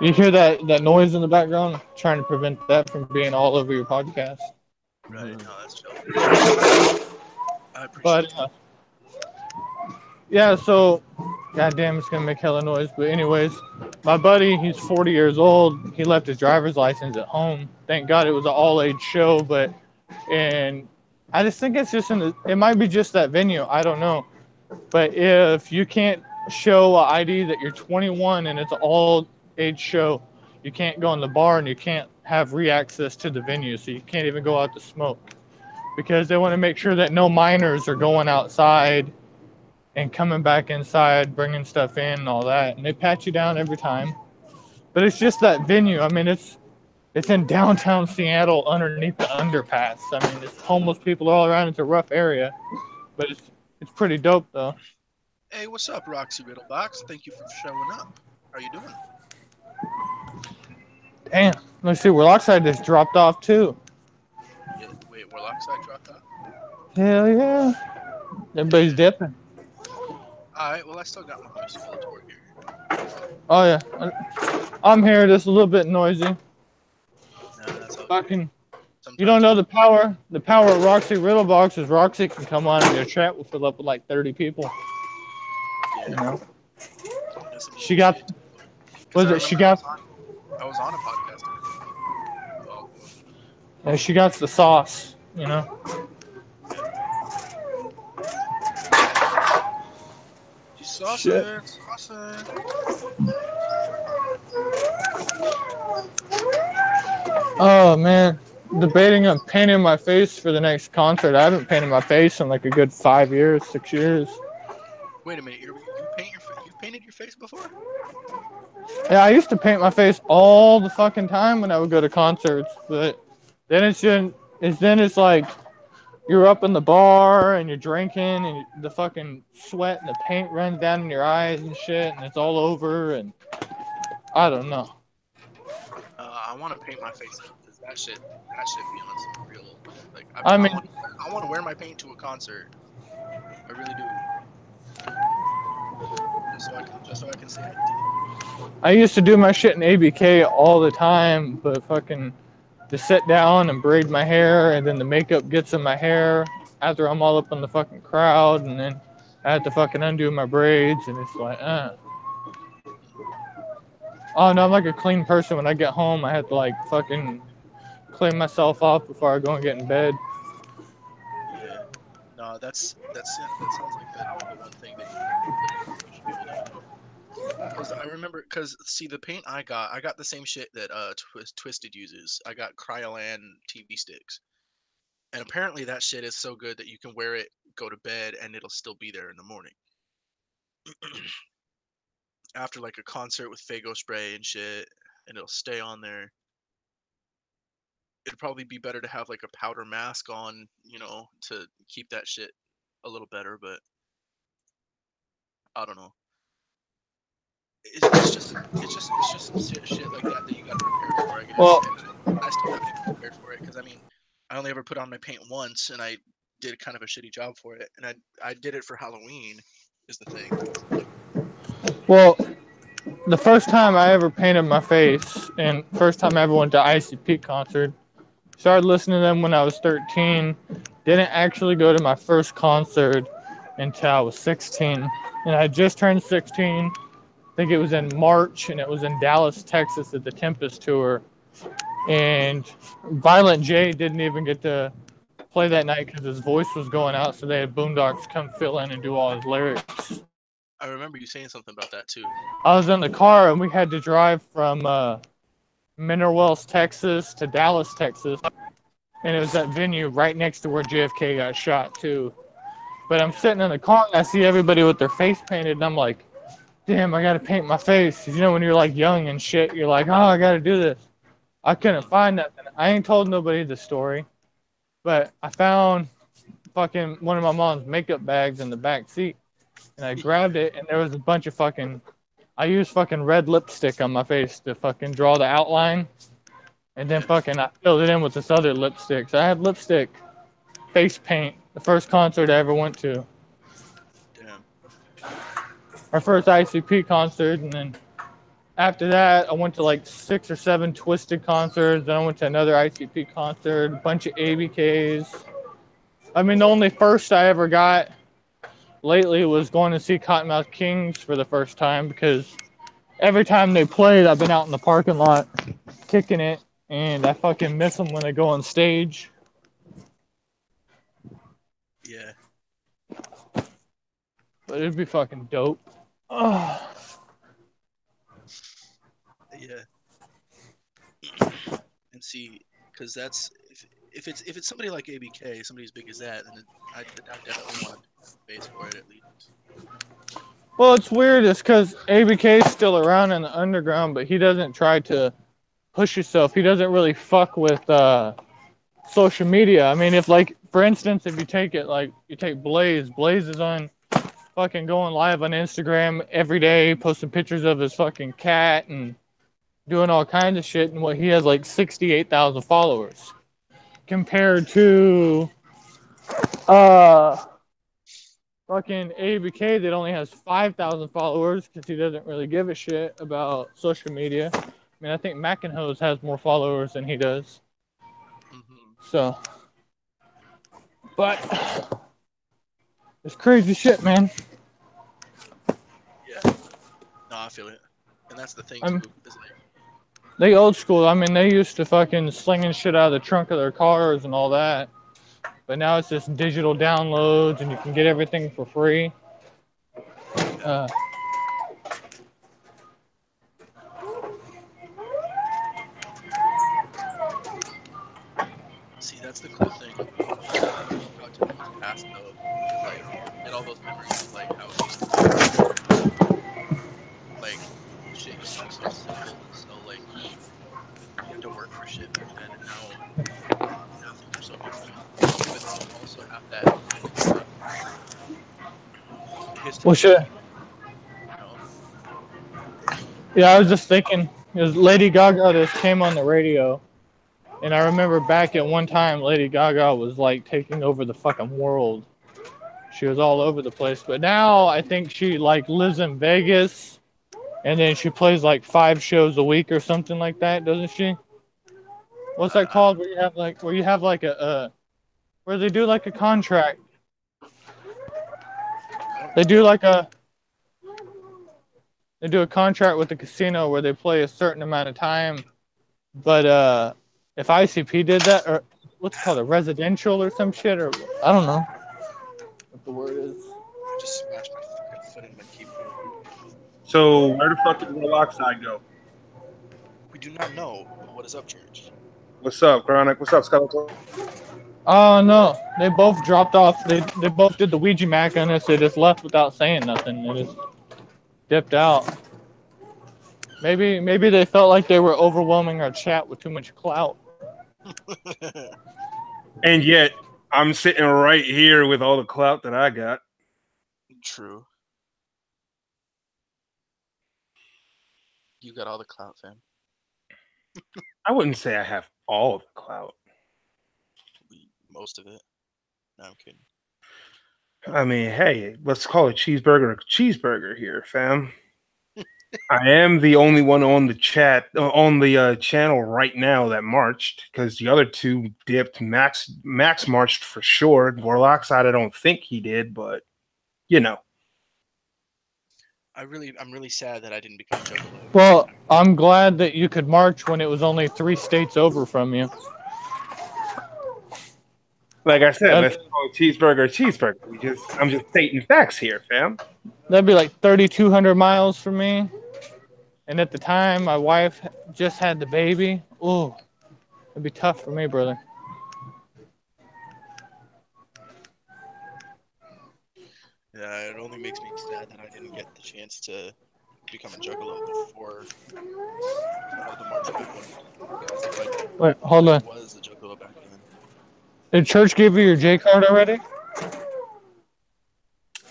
You hear that noise in the background? I'm trying to prevent that from being all over your podcast. Right? No, that's chill. I appreciate But that. yeah, so goddamn, it's gonna make hella noise. But anyways, my buddy, he's 40 years old. He left his driver's license at home. Thank God it was an all-age show. And I just think it's just it might be just that venue. I don't know. But if you can't show an ID that you're 21 and it's an all-age show, you can't go in the bar and you can't have re-access to the venue, so you can't even go out to smoke because they want to make sure that no minors are going outside and coming back inside, bringing stuff in and all that. And they pat you down every time. But it's just that venue. I mean, it's in downtown Seattle underneath the underpass. I mean, it's homeless people all around. It's a rough area, but it's pretty dope though. Hey, what's up, Roxy Riddlebox? Thank you for showing up. How you doing? Damn. Let's see. Well, Oxide just dropped off too. Yeah, wait, Warlock side dropped off? Hell yeah. Everybody's Yeah. dipping. All right. Well, I still got my homie Skeletor here. Oh yeah. I'm here. Just a little bit noisy. Nah, that's all good. Fucking. You don't Sometimes know we. the power. The power of Roxy Riddle Box is Roxy can come on and your chat will fill up with like 30 people. You Yeah. know. That's some She real got. shit too. Because Was I it? She remember got. I was on a podcast a while ago. She got the sauce. You know. Yeah. She's Shit. saucy, saucy. Oh man. Debating on painting my face for the next concert. I haven't painted my face in like a good 5 years, 6 years. Wait a minute. You've painted your face before? Yeah, I used to paint my face all the fucking time when I would go to concerts, but then it's like you're up in the bar and you're drinking and the fucking sweat and the paint runs down in your eyes and shit and it's all over and I don't know. I want to paint my face though, because that shit be on some real. Like I I mean, want I want to wear my paint to a concert. I really do. Just so I can say I did it. I used to do my shit in ABK all the time, but fucking to sit down and braid my hair and then the makeup gets in my hair after I'm all up in the fucking crowd and then I have to fucking undo my braids and it's like, Oh no, I'm like a clean person. When I get home, I have to like fucking clean myself off before I go and get in bed. Yeah. No, that sounds like the one thing that you should be able to do. Because I remember, because see, the paint I got the same shit that Twisted uses. I got Cryolan TV sticks, and apparently that shit is so good that you can wear it, go to bed, and it'll still be there in the morning. After like a concert with Fago spray and shit, and it'll stay on there. It'd probably be better to have like a powder mask on, to keep that shit a little better. But I don't know. It's just some shit like that you got to prepare for, I guess. Well, And I still haven't even prepared for it because I mean, I only ever put on my paint once, and I did kind of a shitty job for it. And I did it for Halloween, is the thing. well, the first time I ever painted my face and first time I ever went to ICP concert, started listening to them when I was 13. Didn't actually go to my first concert until I was 16. And I just turned 16. I think it was in March and it was in Dallas, Texas at the Tempest tour. And Violent J didn't even get to play that night because his voice was going out, so they had Boondocks come fill in and do all his lyrics. I remember you saying something about that too. I was in the car and we had to drive from Mineral Wells, Texas to Dallas, Texas. And it was that venue right next to where JFK got shot, too. But I'm Yeah, sitting in the car and I see everybody with their face painted, and I'm like, damn, I gotta paint my face. 'Cause you know, when you're like young and shit, you're like, oh, I gotta do this. I couldn't hmm find nothing. I ain't told nobody the story, but I found fucking one of my mom's makeup bags in the back seat, and I grabbed it, and there was a bunch of fucking. I used fucking red lipstick on my face to fucking draw the outline, and then yeah, fucking I filled it in with this other lipstick. So I had lipstick face paint the first concert I ever went to. damn, Our first ICP concert, and then after that, I went to like 6 or 7 Twisted concerts. Then I went to another ICP concert, a bunch of ABKs. I mean, the only first I ever got lately was going to see Cottonmouth Kings for the first time because every time they played, I've been out in the parking lot kicking it, and I fucking miss them when they go on stage. yeah, But it'd be fucking dope. Oh, yeah. And see, because that's if it's somebody like ABK, somebody as big as that, then I definitely want to face for it at least. well, it's weird. It's because ABK's still around in the underground, but he doesn't try to push himself. He doesn't really fuck with social media. I mean, if like for instance, if you take it like you take Blaze, Blaze is on fucking going live on Instagram every day, posting pictures of his fucking cat and doing all kinds of shit, and what he has like 68,000 followers compared to Uh, fucking ABK that only has 5,000 followers because he doesn't really give a shit about social media. I mean, I think Mackenhose has more followers than he does. Hmm. So, but it's crazy shit, man. Yeah. No, I feel it. And that's the thing I'm too, is like, they old school. I mean, they used to fucking slinging shit out of the trunk of their cars and all that. But now it's just digital downloads, and you can get everything for free. yeah. Uh, See, that's the cool thing. When you talk to people's past though, is like get all those memories of like how it used to be. Like shit used to be so simple and so like you had to work for shit back then, and now things are so different. But then you also have that well, history shit. behind it, you know. Yeah, I was just thinking, because Lady Gaga just came on the radio, and I remember back at one time, Lady Gaga was like taking over the fucking world. She was all over the place, but now I think she like lives in Vegas, and then she plays like 5 shows a week or something like that, doesn't she? What's that I called? Where you have like where they do like a contract. don't They know. do like a they do a contract with the casino where they play a certain amount of time. But if ICP did that, or what's it called, a residential or some shit, or I don't know what the word is. I just smashed my fucking foot into my keyboard. So where the fuck did Will Oxide go? We do not know, but what is up, Church? What's up, Chronic? What's up, Skeletor? Oh no, they both dropped off. They both did the Ouija Mac on us. They just left without saying nothing. They just dipped out. Maybe they felt like they were overwhelming our chat with too much clout. And yet, I'm sitting right here with all the clout that I got. True. You got all the clout, fam. I wouldn't say I have all the clout. Most of it. No, I'm kidding. I mean, hey, let's call it cheeseburger here, fam. I am the only one on the chat on the channel right now that marched because the other two dipped. Max marched for sure. Warlock side, I don't think he did, but you know. I'm really sad that I didn't become a juggalo. Well, I'm glad that you could march when it was only 3 states over from you. Like I said, let's That, call it cheeseburger. I'm just stating facts here, fam. that'd be like 3,200 miles from me. And at the time, my wife just had the baby. Ooh, it'd be tough for me, brother. Yeah, it only makes me sad that I didn't get the chance to become a juggalo before the march happened. Because if I Wait, hold on. was a juggalo back then, Did church give you your J card already?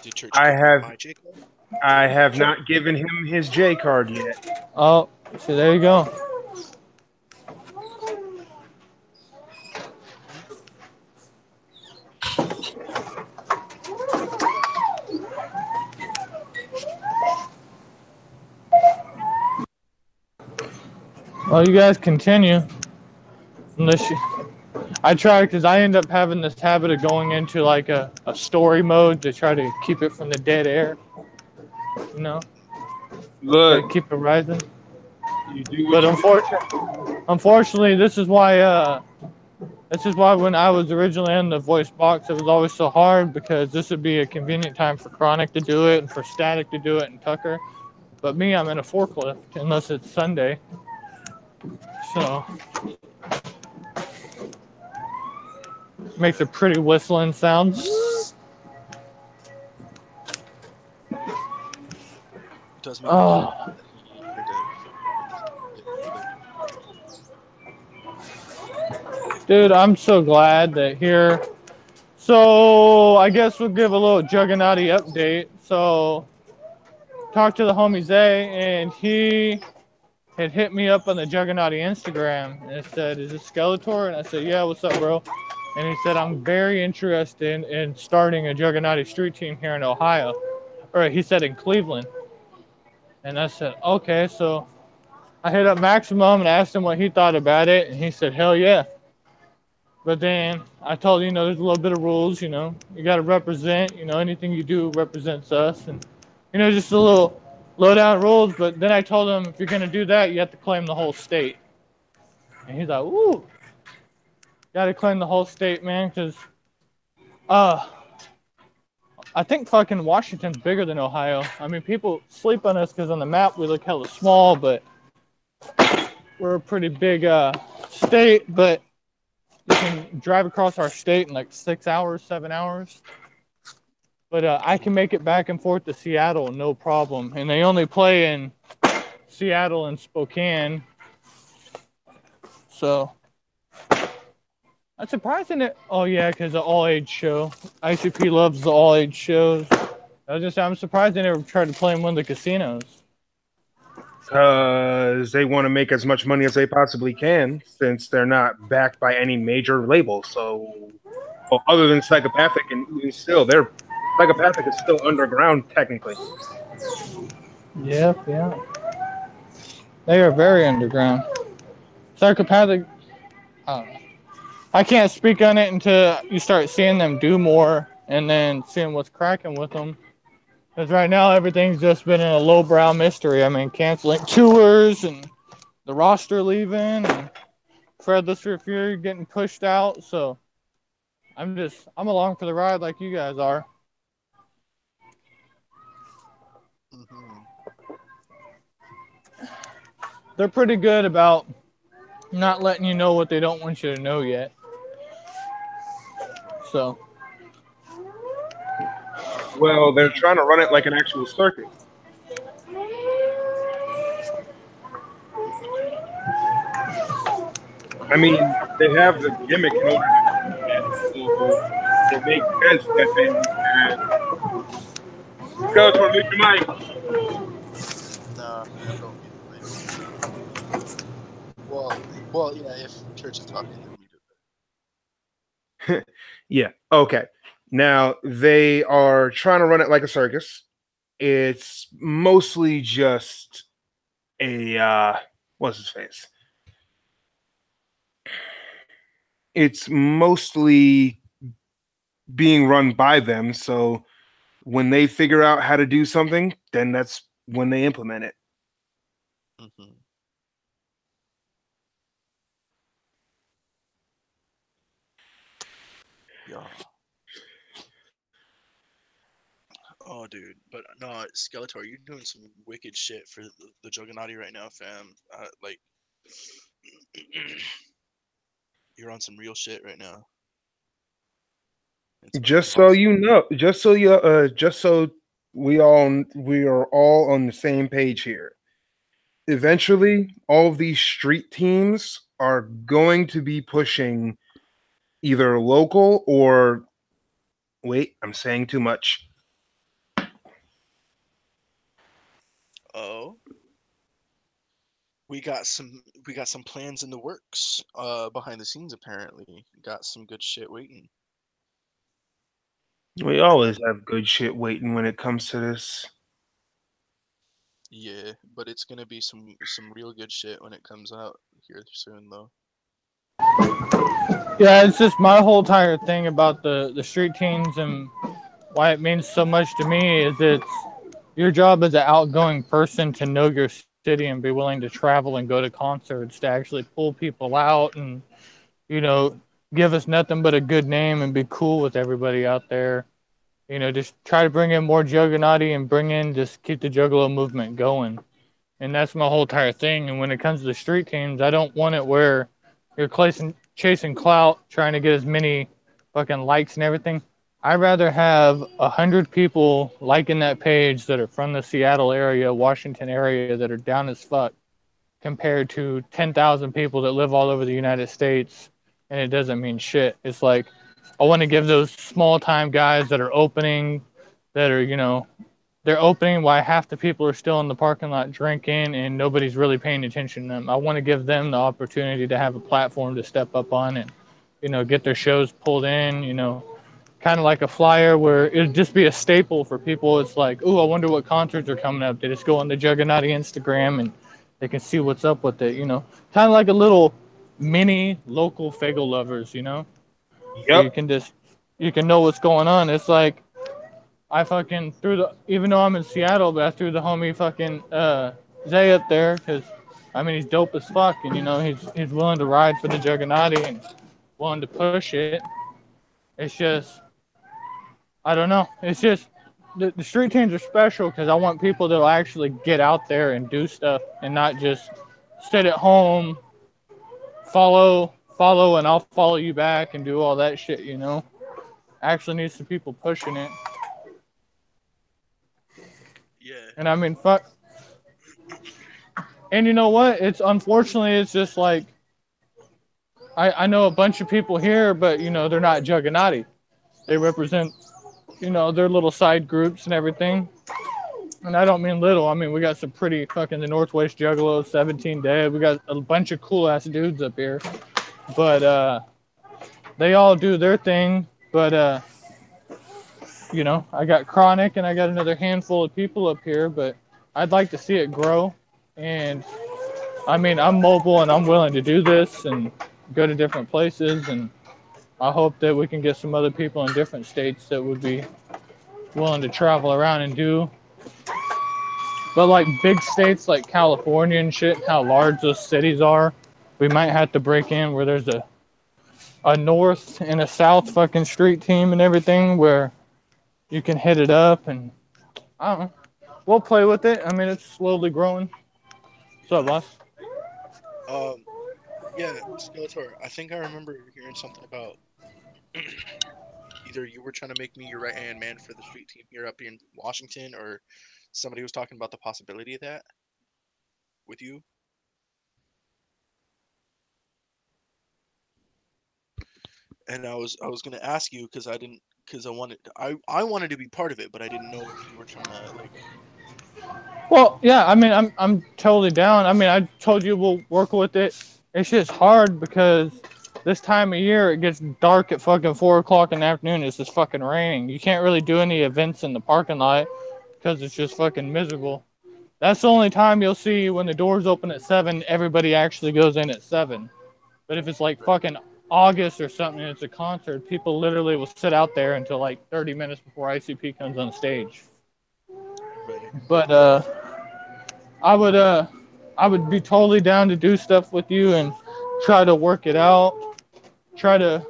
did church I give me have my Jacob? I have not given him his J card yet. Oh, so there you go. Well, you guys continue. Unless you, I try because I end up having this habit of going into like a story mode to try to keep it from the dead air. You know, gotta Look, keep it rising. you do what But you do. unfortunately, this is why when I was originally in the voice box, it was always so hard because this would be a convenient time for Chronic to do it and for Static to do it and Tucker. But me, I'm in a forklift unless it's Sunday. So makes a pretty whistling sound. It does make me happy Oh, that he had to get cleared. dude, I'm so glad that here. So I guess we'll give a little Juggernauty update. So talked to the homie Zay, and he hit me up on the Juggernauty Instagram and it said, "Is this Skeletor?" And I said, "Yeah, what's up, bro?" and he said, I'm very interested in starting a Juggernaut street team here in Ohio. Or he said in Cleveland. And I said, okay. So I hit up Maximum and asked him what he thought about it. And he said, hell yeah. But then I told there's a little bit of rules, you got to represent, anything you do represents us. And, just a little low down rules. But then I told him, if you're going to do that, you have to claim the whole state. And he's like, ooh, got to claim the whole state, man, because uh, I think fucking Washington's bigger than Ohio. I mean, people sleep on us because on the map we look hella small, but we're a pretty big state. But you can drive across our state in like 6 hours, 7 hours. But I can make it back and forth to Seattle, no problem. And they only play in Seattle and Spokane. So I'm surprised that. Oh yeah, because the all-age show. ICP loves the all-age shows. I'm surprised they never tried to play in one of the casinos. Because they want to make as much money as they possibly can, since they're not backed by any major label. So, well, other than Psychopathic, and even still, Psychopathic is still underground technically. Yep, yeah. They are very underground. Psychopathic. I don't know. I can't speak on it until you start seeing them do more and then seeing what's cracking with them. Because right now everything's just been in a lowbrow mystery. I mean, canceling tours and the roster leaving and Fred Lister Fury getting pushed out. So I'm along for the ride like you guys are. Mm-hmm. They're pretty good about not letting you know what they don't want you to know yet. So. Well, they're trying to run it like an actual circus. I mean, they have the gimmick in order to do that, so it makes sense that they go to mute your mic. Nah, don't mute the mic. Well, yeah. If Church is talking, then mute it. Yeah. Okay. Now they are trying to run it like a circus. It's mostly just a what's his face? It's mostly being run by them. So when they figure out how to do something, then that's when they implement it. Mm-hmm. Yeah. Oh, dude. But no, Skeletor, you're doing some wicked shit for the Juggernaut right now, fam. Like, you're on some real shit right now. Just so you know, just so we are all on the same page here. Eventually, all of these street teams are going to be pushing either local or wait, I'm saying too much. Oh, we got some plans in the works behind the scenes. Apparently, got some good shit waiting. We always have good shit waiting when it comes to this. Yeah, but it's gonna be some real good shit when it comes out here soon, though. Yeah, it's just my whole entire thing about the street teams and why it means so much to me is it's your job as an outgoing person to know your city and be willing to travel and go to concerts to actually pull people out and give us nothing but a good name and be cool with everybody out there. Just try to bring in more Juggernaut and just keep the Juggalo movement going. And that's my whole entire thing. And when it comes to the street teams, I don't want it where you're chasing clout, trying to get as many fucking likes and everything. I'd rather have 100 people liking that page that are from the Seattle area, Washington area, that are down as fuck, compared to 10,000 people that live all over the United States, and it doesn't mean shit. It's like I want to give those small time guys that are opening, that are they're opening while half the people are still in the parking lot drinking and nobody's really paying attention to them. I want to give them the opportunity to have a platform to step up on and get their shows pulled in, kind of like a flyer where it'd just be a staple for people. It's like, oh, I wonder what concerts are coming up. They just go on the Juggernaut Instagram and they can see what's up with it, kind of like a little mini local Fagel lovers. Where Yep. you can know what's going on. It's like I fucking even though I'm in Seattle, but I threw the homie fucking Zay up there because I mean he's dope as fuck, and he's willing to ride for the Juggernaut and willing to push it. It's just I don't know. It's just the street teams are special because I want people that'll actually get out there and do stuff and not just sit at home, follow, and I'll follow you back and do all that shit. Actually need some people pushing it. Yeah. And I mean, fuck. And you know what? It's just like I know a bunch of people here, but they're not Juggernaut. They represent their little side groups and everything. And I don't mean little. I mean we got some pretty fucking the Northwest Juggalos, 17 Dead. We got a bunch of cool ass dudes up here, but they all do their thing. But I got Chronic and I got another handful of people up here, but I'd like to see it grow. And I mean, I'm mobile and I'm willing to do this and go to different places. And I hope that we can get some other people in different states that would be willing to travel around and do. But like big states like California and shit, how large those cities are, we might have to break in where there's a north and a south fucking street team and everything where you can hit it up. And I don't know. We'll play with it. I mean, it's slowly growing. What's up, boss? Yeah, Skeletor. I think I remember hearing something about either you were trying to make me your right hand man for the street team here up in Washington, or somebody was talking about the possibility of that with you. And I was gonna ask you because I wanted to be part of it, but I didn't know if you were trying to like. Well, yeah, I mean, I'm totally down. I mean, I told you we'll work with it. It's just hard because this time of year it gets dark at fucking 4 o'clock in the afternoon. It's just fucking raining. You can't really do any events in the parking lot because it's just fucking miserable. That's the only time you'll see when the doors open at 7. Everybody actually goes in at 7. But if it's like fucking August or something and it's a concert, people literally will sit out there until like 30 minutes before ICP comes on stage. Right. But I would I would be totally down to do stuff with you and try to work it out. Try to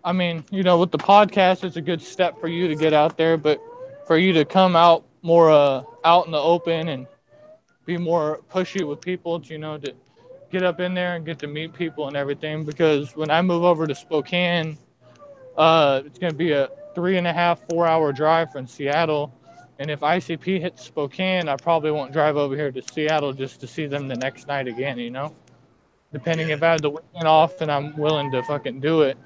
I mean, with the podcast it's a good step for you to get out there, but for you to come out more out in the open and be more pushy with people, to get up in there and get to meet people and everything. Because when I move over to Spokane, it's going to be a 3.5, 4 hour drive from Seattle. And if ICP hits Spokane, I probably won't drive over here to Seattle just to see them the next night again. Depending Yeah. if I had the weekend off and I'm willing to fucking do it.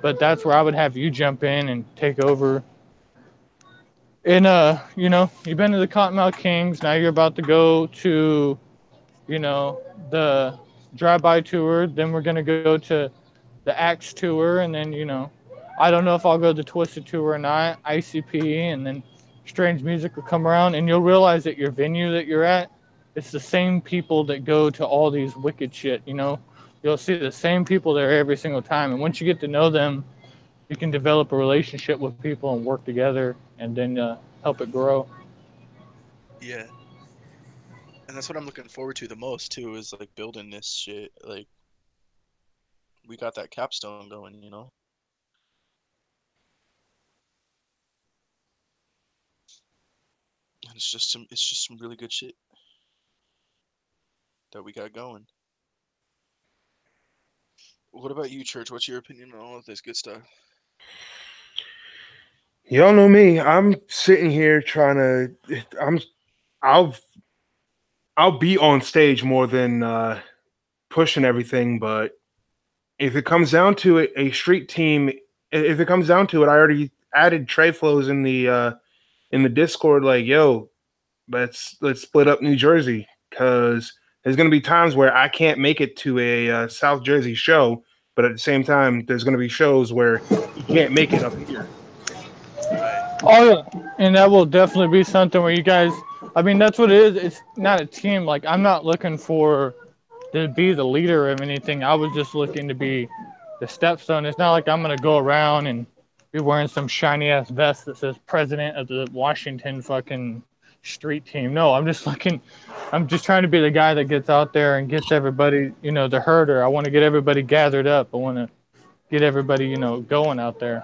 But that's where I would have you jump in and take over. And, you've been to the Cottonmouth Kings. Now you're about to go to, the drive-by tour. Then we're going to go to the Axe tour, and then I don't know if I'll go to the Twisted tour or not. ICP, and then Strange Music will come around, and you'll realize that your venue that you're at, it's the same people that go to all these wicked shit. You'll see the same people there every single time, and once you get to know them, you can develop a relationship with people and work together, and then help it grow. Yeah. And that's what I'm looking forward to the most too, is like building this shit. Like we got that capstone going. And it's just some really good shit that we got going. What about you, Church? What's your opinion on all of this good stuff? Y'all know me. I'm sitting here trying to. I'll I'll be on stage more than pushing everything. But if it comes down to it, a street team. If it comes down to it, I already added Trey flows in the Discord. Like, yo, let's split up New Jersey because there's gonna be times where I can't make it to a South Jersey show, but at the same time, there's going to be shows where you can't make it up here. Right. Oh yeah, and that will definitely be something where you guys. I mean, that's what it is. It's not a team. Like I'm not looking for to be the leader of anything. I was just looking to be the stepstone. It's not like I'm gonna go around and be wearing some shiny ass vest that says president of the Washington fucking street team. No, I'm just looking. I'm just trying to be the guy that gets out there and gets everybody, the herder. I want to get everybody gathered up. I want to get everybody, going out there.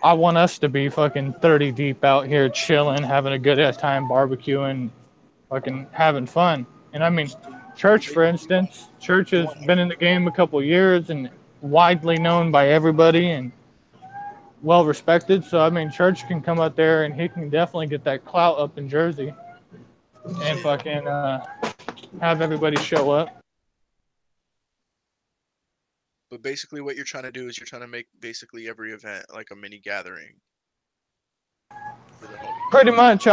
I want us to be fucking 30 deep out here chilling, having a good ass time, barbecuing, fucking having fun. And I mean, Church, for instance, Church has been in the game a couple years and widely known by everybody and well respected. So I mean, Church can come out there and he can definitely get that clout up in Jersey and Yeah. fucking have everybody show up. But basically, what you're trying to do is you're trying to make basically every event like a mini gathering for the whole. Pretty much,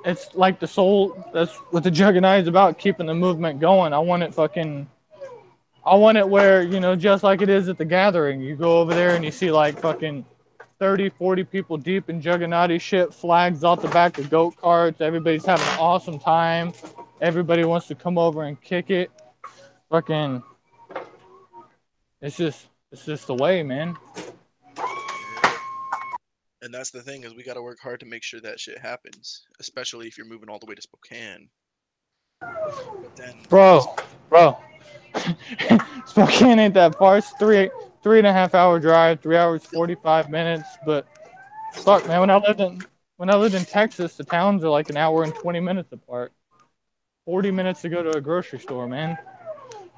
it's like the soul. That's what the Juggernaut is about, keeping the movement going. I want it where, just like it is at the gathering. You go over there and you see like fucking 30, 40 people deep in Juggernaut shit, flags off the back of goat carts. Everybody's having an awesome time. Everybody wants to come over and kick it. Fucking, it's just the way, man. Yeah. And that's the thing, is we got to work hard to make sure that shit happens, especially if you're moving all the way to Spokane. But then, Bro, Spokane ain't that far. It's 3.5 hour drive, 3 hours 45 minutes. But fuck, man, when I lived in Texas, the towns are like an hour and 20 minutes apart. 40 minutes to go to a grocery store, man.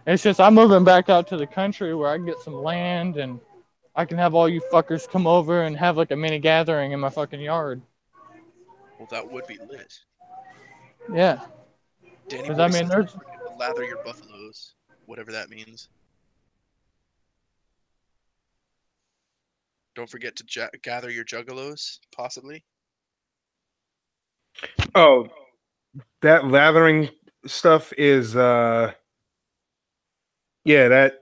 It's just I'm moving back out to the country where I can get some land and I can have all you fuckers come over and have like a mini gathering in my fucking yard. well, that would be lit. Yeah, Danny because Boy I mean, says, there's "Don't forget to lather your buffaloes," whatever that means. Don't forget to gather your juggalos, possibly. Oh, that lathering stuff is yeah, that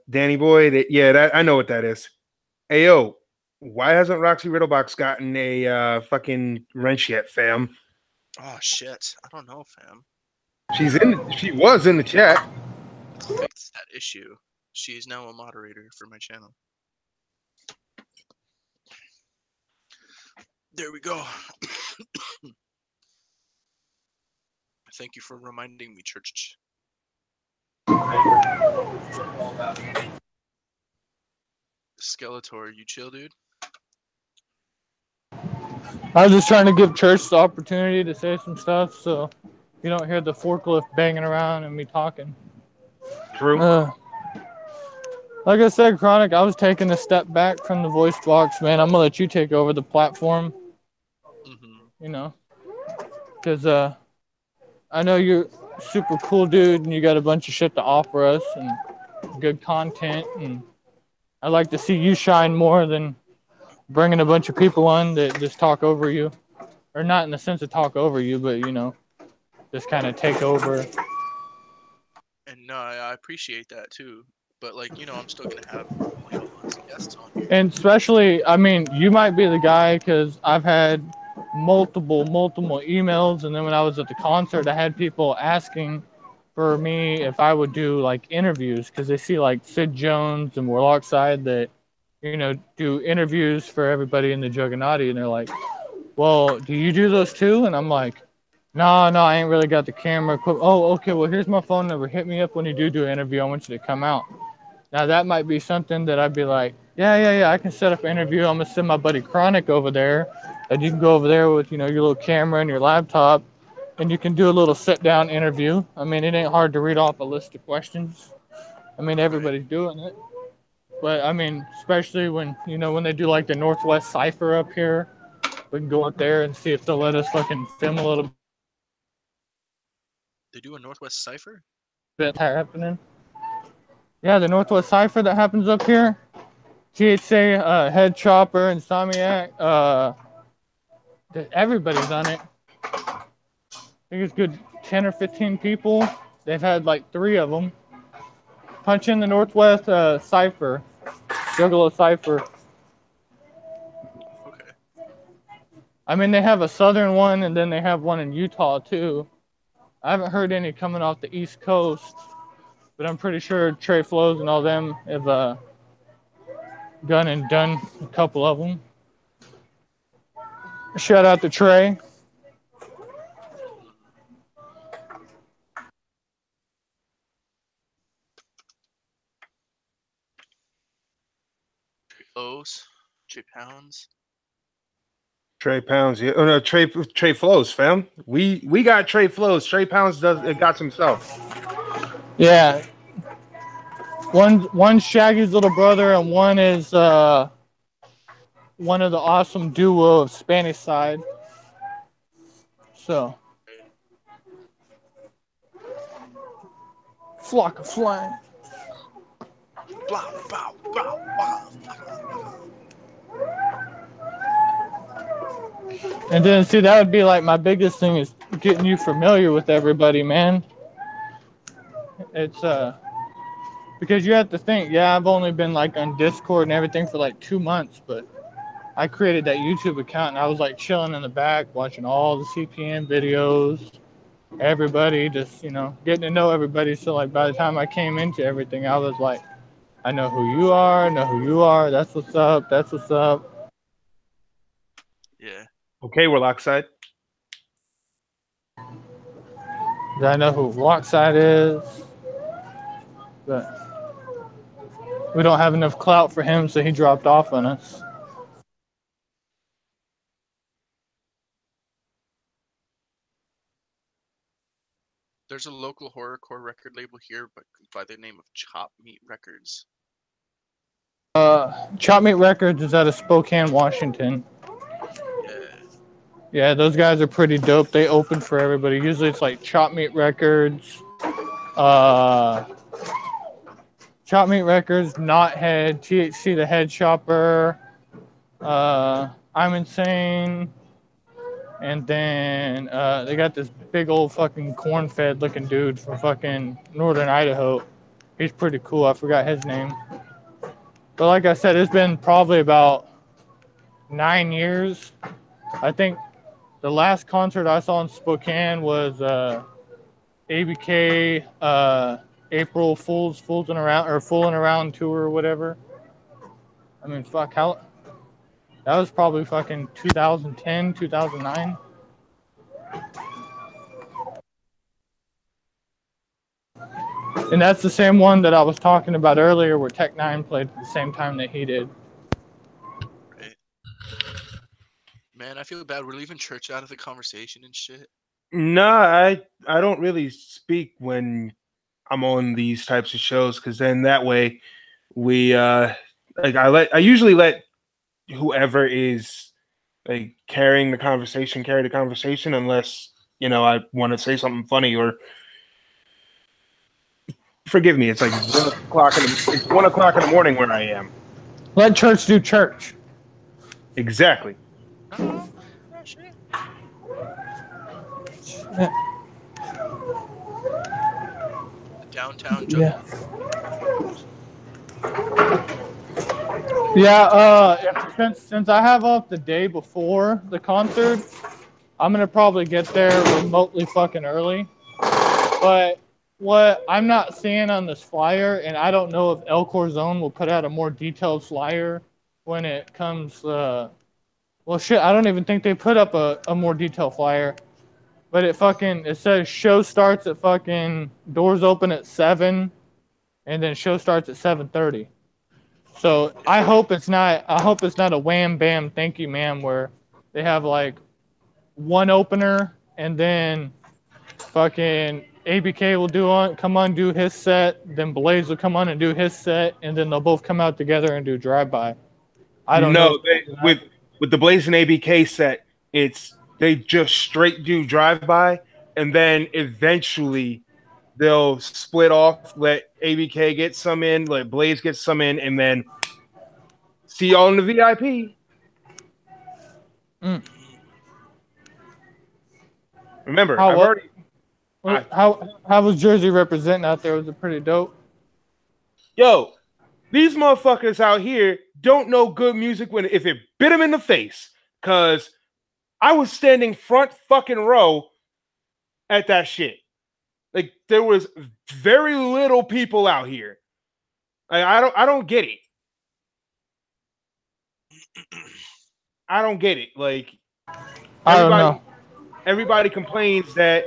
Danny Boy, that I know what that is. Hey yo, why hasn't Roxy Riddlebox gotten a fucking wrench yet, fam? Oh shit, I don't know, fam. She was in the chat. Let's fix that issue. She's now a moderator for my channel. There we go. Thank you for reminding me, Church. Skeletor, you chill, dude? I was just trying to give Church the opportunity to say some stuff so you don't hear the forklift banging around and me talking. True. Like I said, Chronic, I was taking a step back from the voice box, man. I'm gonna let you take over the platform. Because I know you're super cool, dude, and you got a bunch of shit to offer us and good content. And I'd like to see you shine more than bringing a bunch of people on that just talk over you, or not in the sense of talk over you, but just kind of take over. And no, I appreciate that too. But like, I'm still gonna have lots of guests on here. And especially, I mean, you might be the guy because I've had multiple emails, and then when I was at the concert, I had people asking for me if I would do like interviews because they see like Sid Jones and Warlock Side that do interviews for everybody in the Juggernaut, and they're like, "Well, do you do those too?" And I'm like, "No, I ain't really got the camera equipment." Oh, okay. Well, here's my phone number. Hit me up when you do an interview. I want you to come out. Now that might be something that I'd be like, yeah, I can set up an interview. I'm gonna send my buddy Chronic over there, and you can go over there with your little camera and your laptop, and you can do a little sit-down interview. I mean, it ain't hard to read off a list of questions. I mean, everybody's doing it, but I mean, especially when when they do like the Northwest Cipher up here, we can go up there and see if they'll let us fucking film a little They do a Northwest Cipher? bit happening. Yeah, the Northwest Cipher that happens up here. GHC, Head Chopper, and Samiak. Everybody's on it. I think it's good 10 or 15 people. They've had like 3 of them. Punch in the Northwest Cypher. Juggalo Cypher. Okay. I mean, they have a southern one, and then they have one in Utah, too. I haven't heard any coming off the East Coast, but I'm pretty sure Trey Flows and all them have gone and done a couple of them. Shout out to Trey. Trey Flows, Trey Pounds. Trey Pounds, yeah. Oh no, Trey Flows, fam. We got Trey Flows. Trey Pounds does it got himself. Yeah. One's Shaggy's little brother, and one is one of the awesome duo of Spanish side. So, flock of flying. Blah, blah, blah, blah. And then, see, that would be like my biggest thing is getting you familiar with everybody, man. It's because you have to think, yeah, I've only been like on Discord and everything for like 2 months, but I created that YouTube account and I was like chilling in the back watching all the CPN videos, everybody, just, you know, getting to know everybody. So like by the time I came into everything, I was like, I know who you are, I know who you are, that's what's up, that's what's up. Yeah. Okay, we're lockside. I know who Lockside is, but we don't have enough clout for him, so he dropped off on us. There's a local horrorcore record label here, but by the name of Chop Meat Records. Chop Meat Records is out of Spokane, Washington. Yeah. Yeah, those guys are pretty dope. They open for everybody. Usually it's like Chop Meat Records, Chop Meat Records, Knothead, THC the Head Shopper, I'm Insane, and then they got this big old fucking corn-fed looking dude from fucking northern Idaho. He's pretty cool. I forgot his name. But like I said, it's been probably about 9 years. I think the last concert I saw in Spokane was ABK April Fooling Around tour or whatever. I mean, fuck, how that was probably fucking 2010, 2009. And that's the same one that I was talking about earlier where Tech Nine played at the same time that he did. Right. Man, I feel bad. We're leaving church out of the conversation and shit. No, I don't really speak when I'm on these types of shows because then that way we like I usually let whoever is like carrying the conversation carry the conversation unless you know I want to say something funny or forgive me, it's like 1 o'clock it's 1 o'clock in the morning where I am. Let church do church. Exactly. Downtown Yeah. jungle. Yeah, since I have off the day before the concert, I'm gonna probably get there remotely fucking early. But what I'm not seeing on this flyer, and I don't know if Elcor Zone will put out a more detailed flyer when it comes. Well, shit, I don't even think they put up a more detailed flyer. But it says show starts at fucking doors open at 7, and then show starts at 7:30. So I hope it's not a wham bam thank you ma'am where they have like one opener and then fucking ABK will come on do his set, then Blaze will come on and do his set, and then they'll both come out together and do drive by. I don't know. No, with the Blazing ABK set, it's they just straight do drive by, and then eventually they'll split off, let ABK get some in, let Blaze get some in, and then see y'all in the VIP. Mm. Remember, How I've already how was Jersey representing out there? Was it pretty dope? Yo, these motherfuckers out here don't know good music when if it bit them in the face. Cause I was standing front fucking row at that shit. Like there was very little people out here. Like, I don't get it. I don't get it. Like I don't everybody know. everybody complains that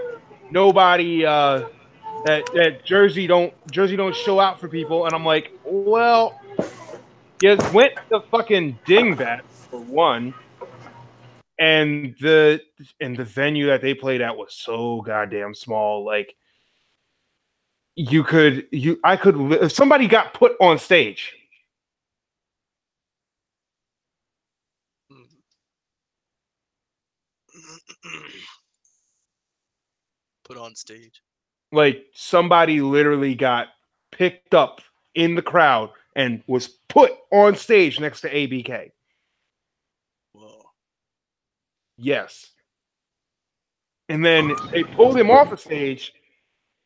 nobody that Jersey don't show out for people, and I'm like, well, you went to fucking Dingbat for one, and the venue that they played at was so goddamn small. Like I could if somebody got put on stage. Put on stage. Like somebody literally got picked up in the crowd and was put on stage next to ABK. Whoa. Yes. And then they pulled him off the stage,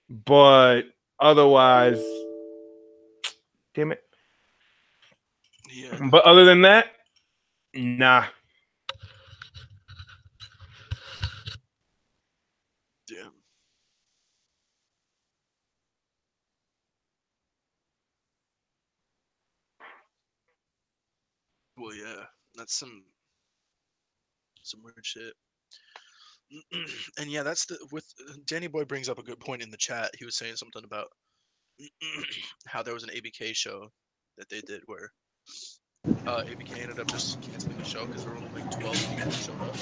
but otherwise, damn it. Yeah. But other than that, nah. Damn. Well, yeah. That's some weird shit. And yeah, that's the with Danny Boy brings up a good point in the chat. He was saying something about how there was an ABK show that they did where ABK ended up just canceling the show because there were only like 12 people that showed up,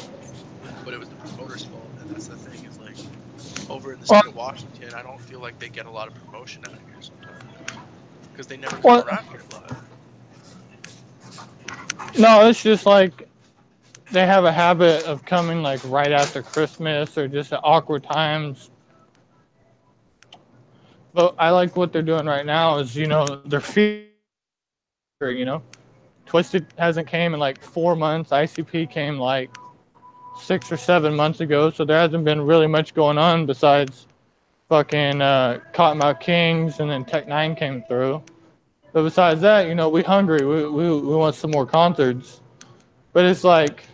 but it was the promoter's fault. And that's the thing is like over in the Well, state of Washington, I don't feel like they get a lot of promotion out here sometimes because they never come well, around here live. no, it's just like they have a habit of coming like right after Christmas or just at awkward times. But I like what they're doing right now is, they're Twisted hasn't came in like 4 months. ICP came like 6 or 7 months ago, so there hasn't been really much going on besides fucking Cottonmouth Kings and then Tech Nine came through. But besides that, we hungry. We want some more concerts. But it's like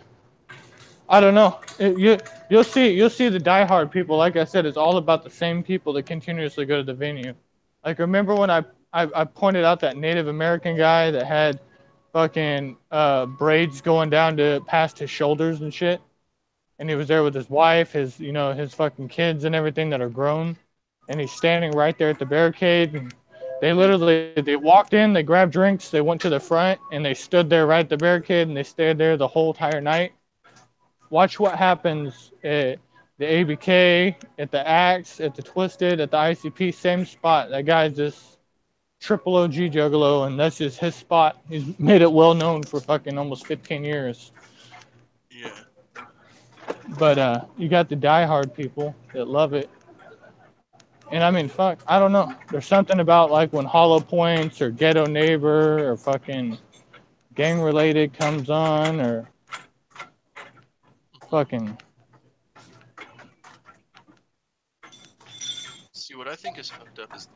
I don't know. You'll see the diehard people. Like I said, it's all about the same people that continuously go to the venue. Like remember when I pointed out that Native American guy that had fucking braids going down to past his shoulders and shit, and he was there with his wife, his fucking kids and everything that are grown, and he's standing right there at the barricade. And they walked in, they grabbed drinks, they went to the front, and they stood there right at the barricade, and they stayed there the whole entire night. Watch what happens at the ABK, at the Axe, at the Twisted, at the ICP, same spot. That guy's just triple OG Juggalo, and that's just his spot. He's made it well known for fucking almost 15 years. Yeah. But you got the diehard people that love it. And I mean, fuck, I don't know. There's something about like when Hollow Points or Ghetto Neighbor or fucking Gang Related comes on or fucking. See, what I think is fucked up is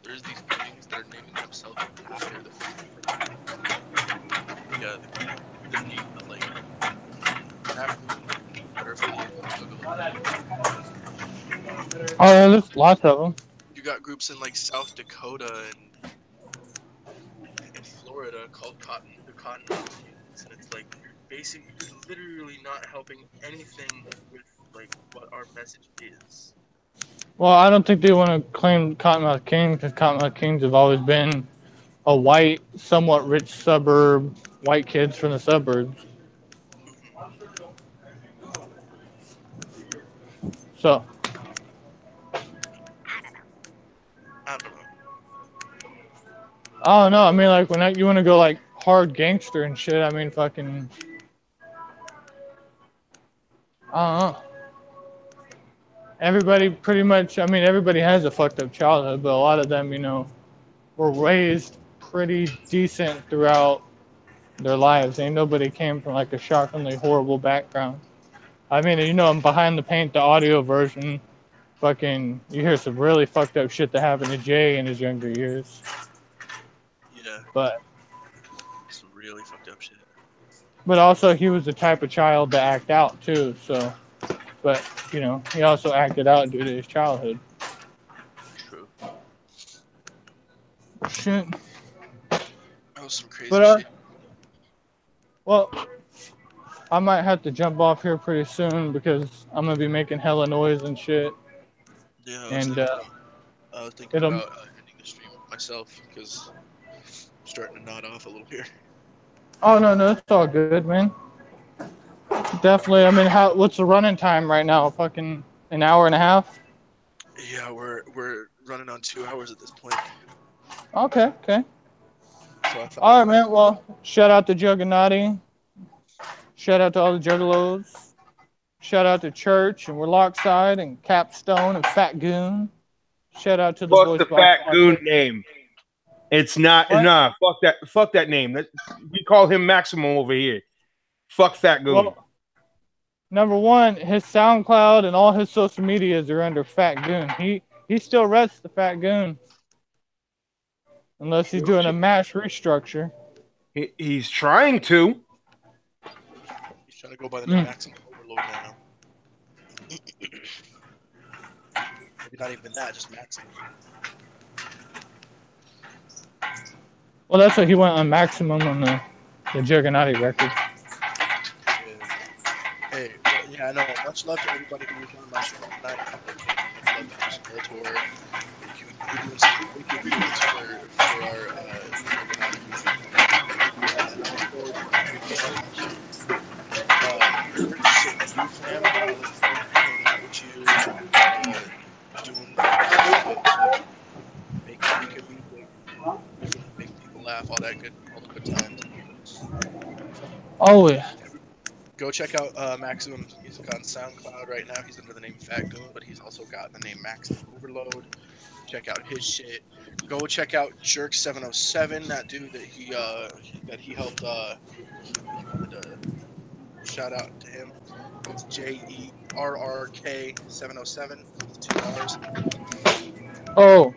there's these gangs that are naming themselves after the like rappers that are affiliated with Juggalo. Oh, yeah, there's lots of them. You got groups in like South Dakota and in Florida called the Cottonmouth Kings, and it's like you're literally not helping anything with like what our message is. Well, I don't think they want to claim Cottonmouth King because Cottonmouth Kings have always been a white, somewhat rich suburb, white kids from the suburbs. So, I don't know. I don't know. I mean, like, when you want to go, like, hard gangster and shit, I mean, fucking. I don't know. Everybody pretty much, I mean, everybody has a fucked up childhood, but a lot of them, were raised pretty decent throughout their lives. Ain't nobody came from, like, a shockingly horrible background. I mean, I'm Behind the Paint, the audio version. fucking, you hear some really fucked up shit that happened to Jay in his younger years. Yeah, But some really fucked up shit. also he was the type of child to act out too. So, but you know, he also acted out due to his childhood. True. Shit. That was some crazy But shit. well, I might have to jump off here pretty soon because I'm gonna be making hella noise and shit. Yeah, And I was thinking it'll. about ending the stream myself because I'm starting to nod off a little here. Oh no, no, it's all good, man. Definitely. I mean, how? What's the running time right now? Fucking an hour and a half. Yeah, we're running on 2 hours at this point. Okay, okay. So I thought All I'd right, man. Well, shout out to Juggernaut. Shout out to all the Juggalos. Shout out to Church and Warlockside and Capstone and Fat Goon. Shout out to the Fuck Voice the Box fat goon Podcast. name. It's not What? nah. Fuck that name. We call him Maximum over here. Fuck fat goon. Well, number one, his SoundCloud and all his social medias are under Fat Goon. He still rests the Fat Goon. Unless he's doing a mass restructure. He's trying to. he's trying to go by the name Maximum Overload now. Maybe not even that, just Maximum. Well, that's what he went on Maximum on the Juggernaut record. Yeah. Hey, well, yeah, I know. Much love to everybody who was on my stream tonight. Much love to you, Skeletor. You're doing some wicked beats for our Juggernaut music. And I look forward to everything else. Church, same to you, fam. I look forward to hanging out with you, doing some shit, making music, making people laugh, all the good times. Oh yeah. Go check out Maximum's music on SoundCloud right now. He's under the name Fat Goon, but he's also got the name Maximum Overload. Check out his shit. Go check out Jerk 707, that dude that he helped he wanted to shout out to him. It's JERRK 707 with 2 R's. Oh.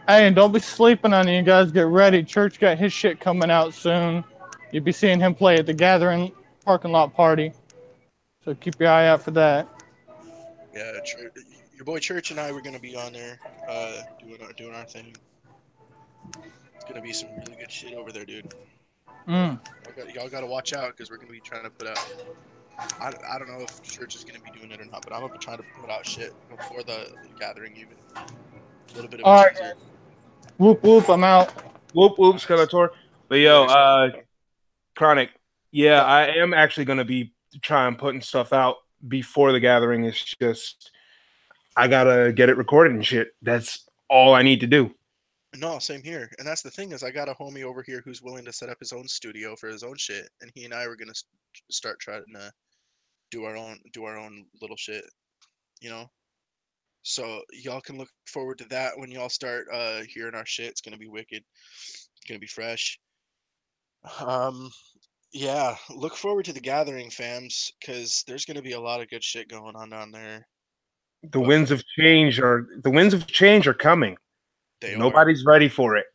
Hey, and don't be sleeping on it. You guys get ready. Church got his shit coming out soon. You'll be seeing him play at the Gathering parking lot party. So keep your eye out for that. Yeah, your boy Church and I were gonna be on there, doing our thing. It's gonna be some really good shit over there, dude. Y'all gotta watch out because we're gonna be trying to put out. I don't know if Church is gonna be doing it or not, but I'm gonna be trying to put out shit before the gathering even. A little bit of a All right. teaser. Whoop whoop. I'm out. Whoop whoop, Skeletor. But yo, Chronic. Yeah, Yeah. I am actually gonna be trying putting stuff out before the gathering. It's just I gotta get it recorded and shit. That's all I need to do. No, same here. And that's the thing is I got a homie over here who's willing to set up his own studio for his own shit, and he and I were gonna start trying to do our own little shit, you know. So y'all can look forward to that when y'all start hearing our shit. It's gonna be wicked. It's gonna be fresh. Yeah, look forward to the gathering, fams, because there's gonna be a lot of good shit going on down there. The winds of change are coming. They Nobody's ready for it.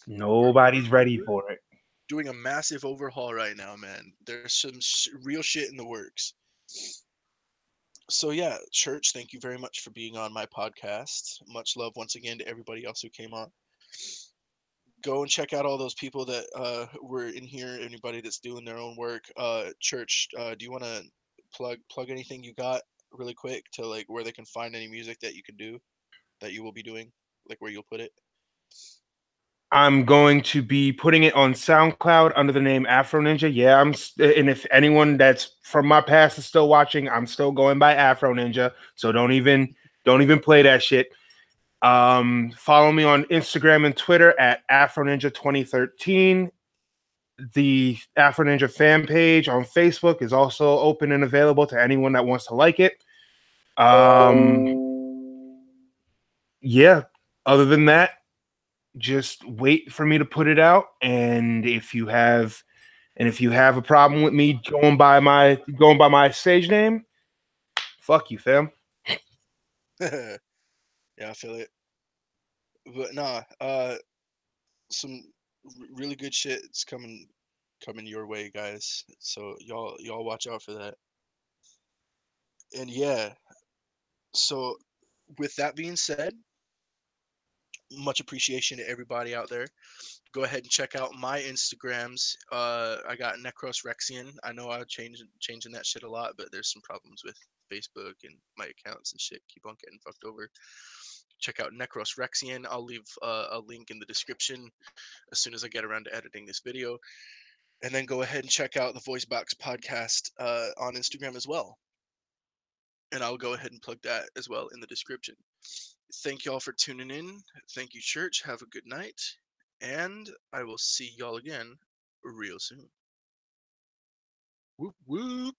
Nobody's ready for it. Doing a massive overhaul right now, man. There's some real shit in the works. So yeah, Church, thank you very much for being on my podcast. Much love once again to everybody else who came on. Go and check out all those people that were in here. Anybody that's doing their own work. Church, do you want to plug anything you got really quick to like where they can find any music that you can do, that you will be doing, like where you'll put it? I'm going to be putting it on SoundCloud under the name Afro Ninja. Yeah, and if anyone that's from my past is still watching, I'm still going by Afro Ninja. So don't even play that shit. Follow me on Instagram and Twitter at Afro Ninja 2013. The Afro Ninja fan page on Facebook is also open and available to anyone that wants to like it. Yeah. Other than that, just wait for me to put it out. And if you have a problem with me going by my stage name, fuck you, fam. Yeah, I feel it. But nah, some really good shit is coming your way, guys. So y'all watch out for that. And yeah, so with that being said, much appreciation to everybody out there. Go ahead and check out my Instagrams. I got Necros Rexian. I know I changing that shit a lot, but there's some problems with Facebook and my accounts and shit keep on getting fucked over. Check out Necros Rexian. I'll leave a link in the description as soon as I get around to editing this video. And then go ahead and check out the Voicebox podcast on Instagram as well. And I'll go ahead and plug that as well in the description. Thank y'all for tuning in. Thank you, church. Have a good night. And I will see y'all again real soon. Whoop whoop.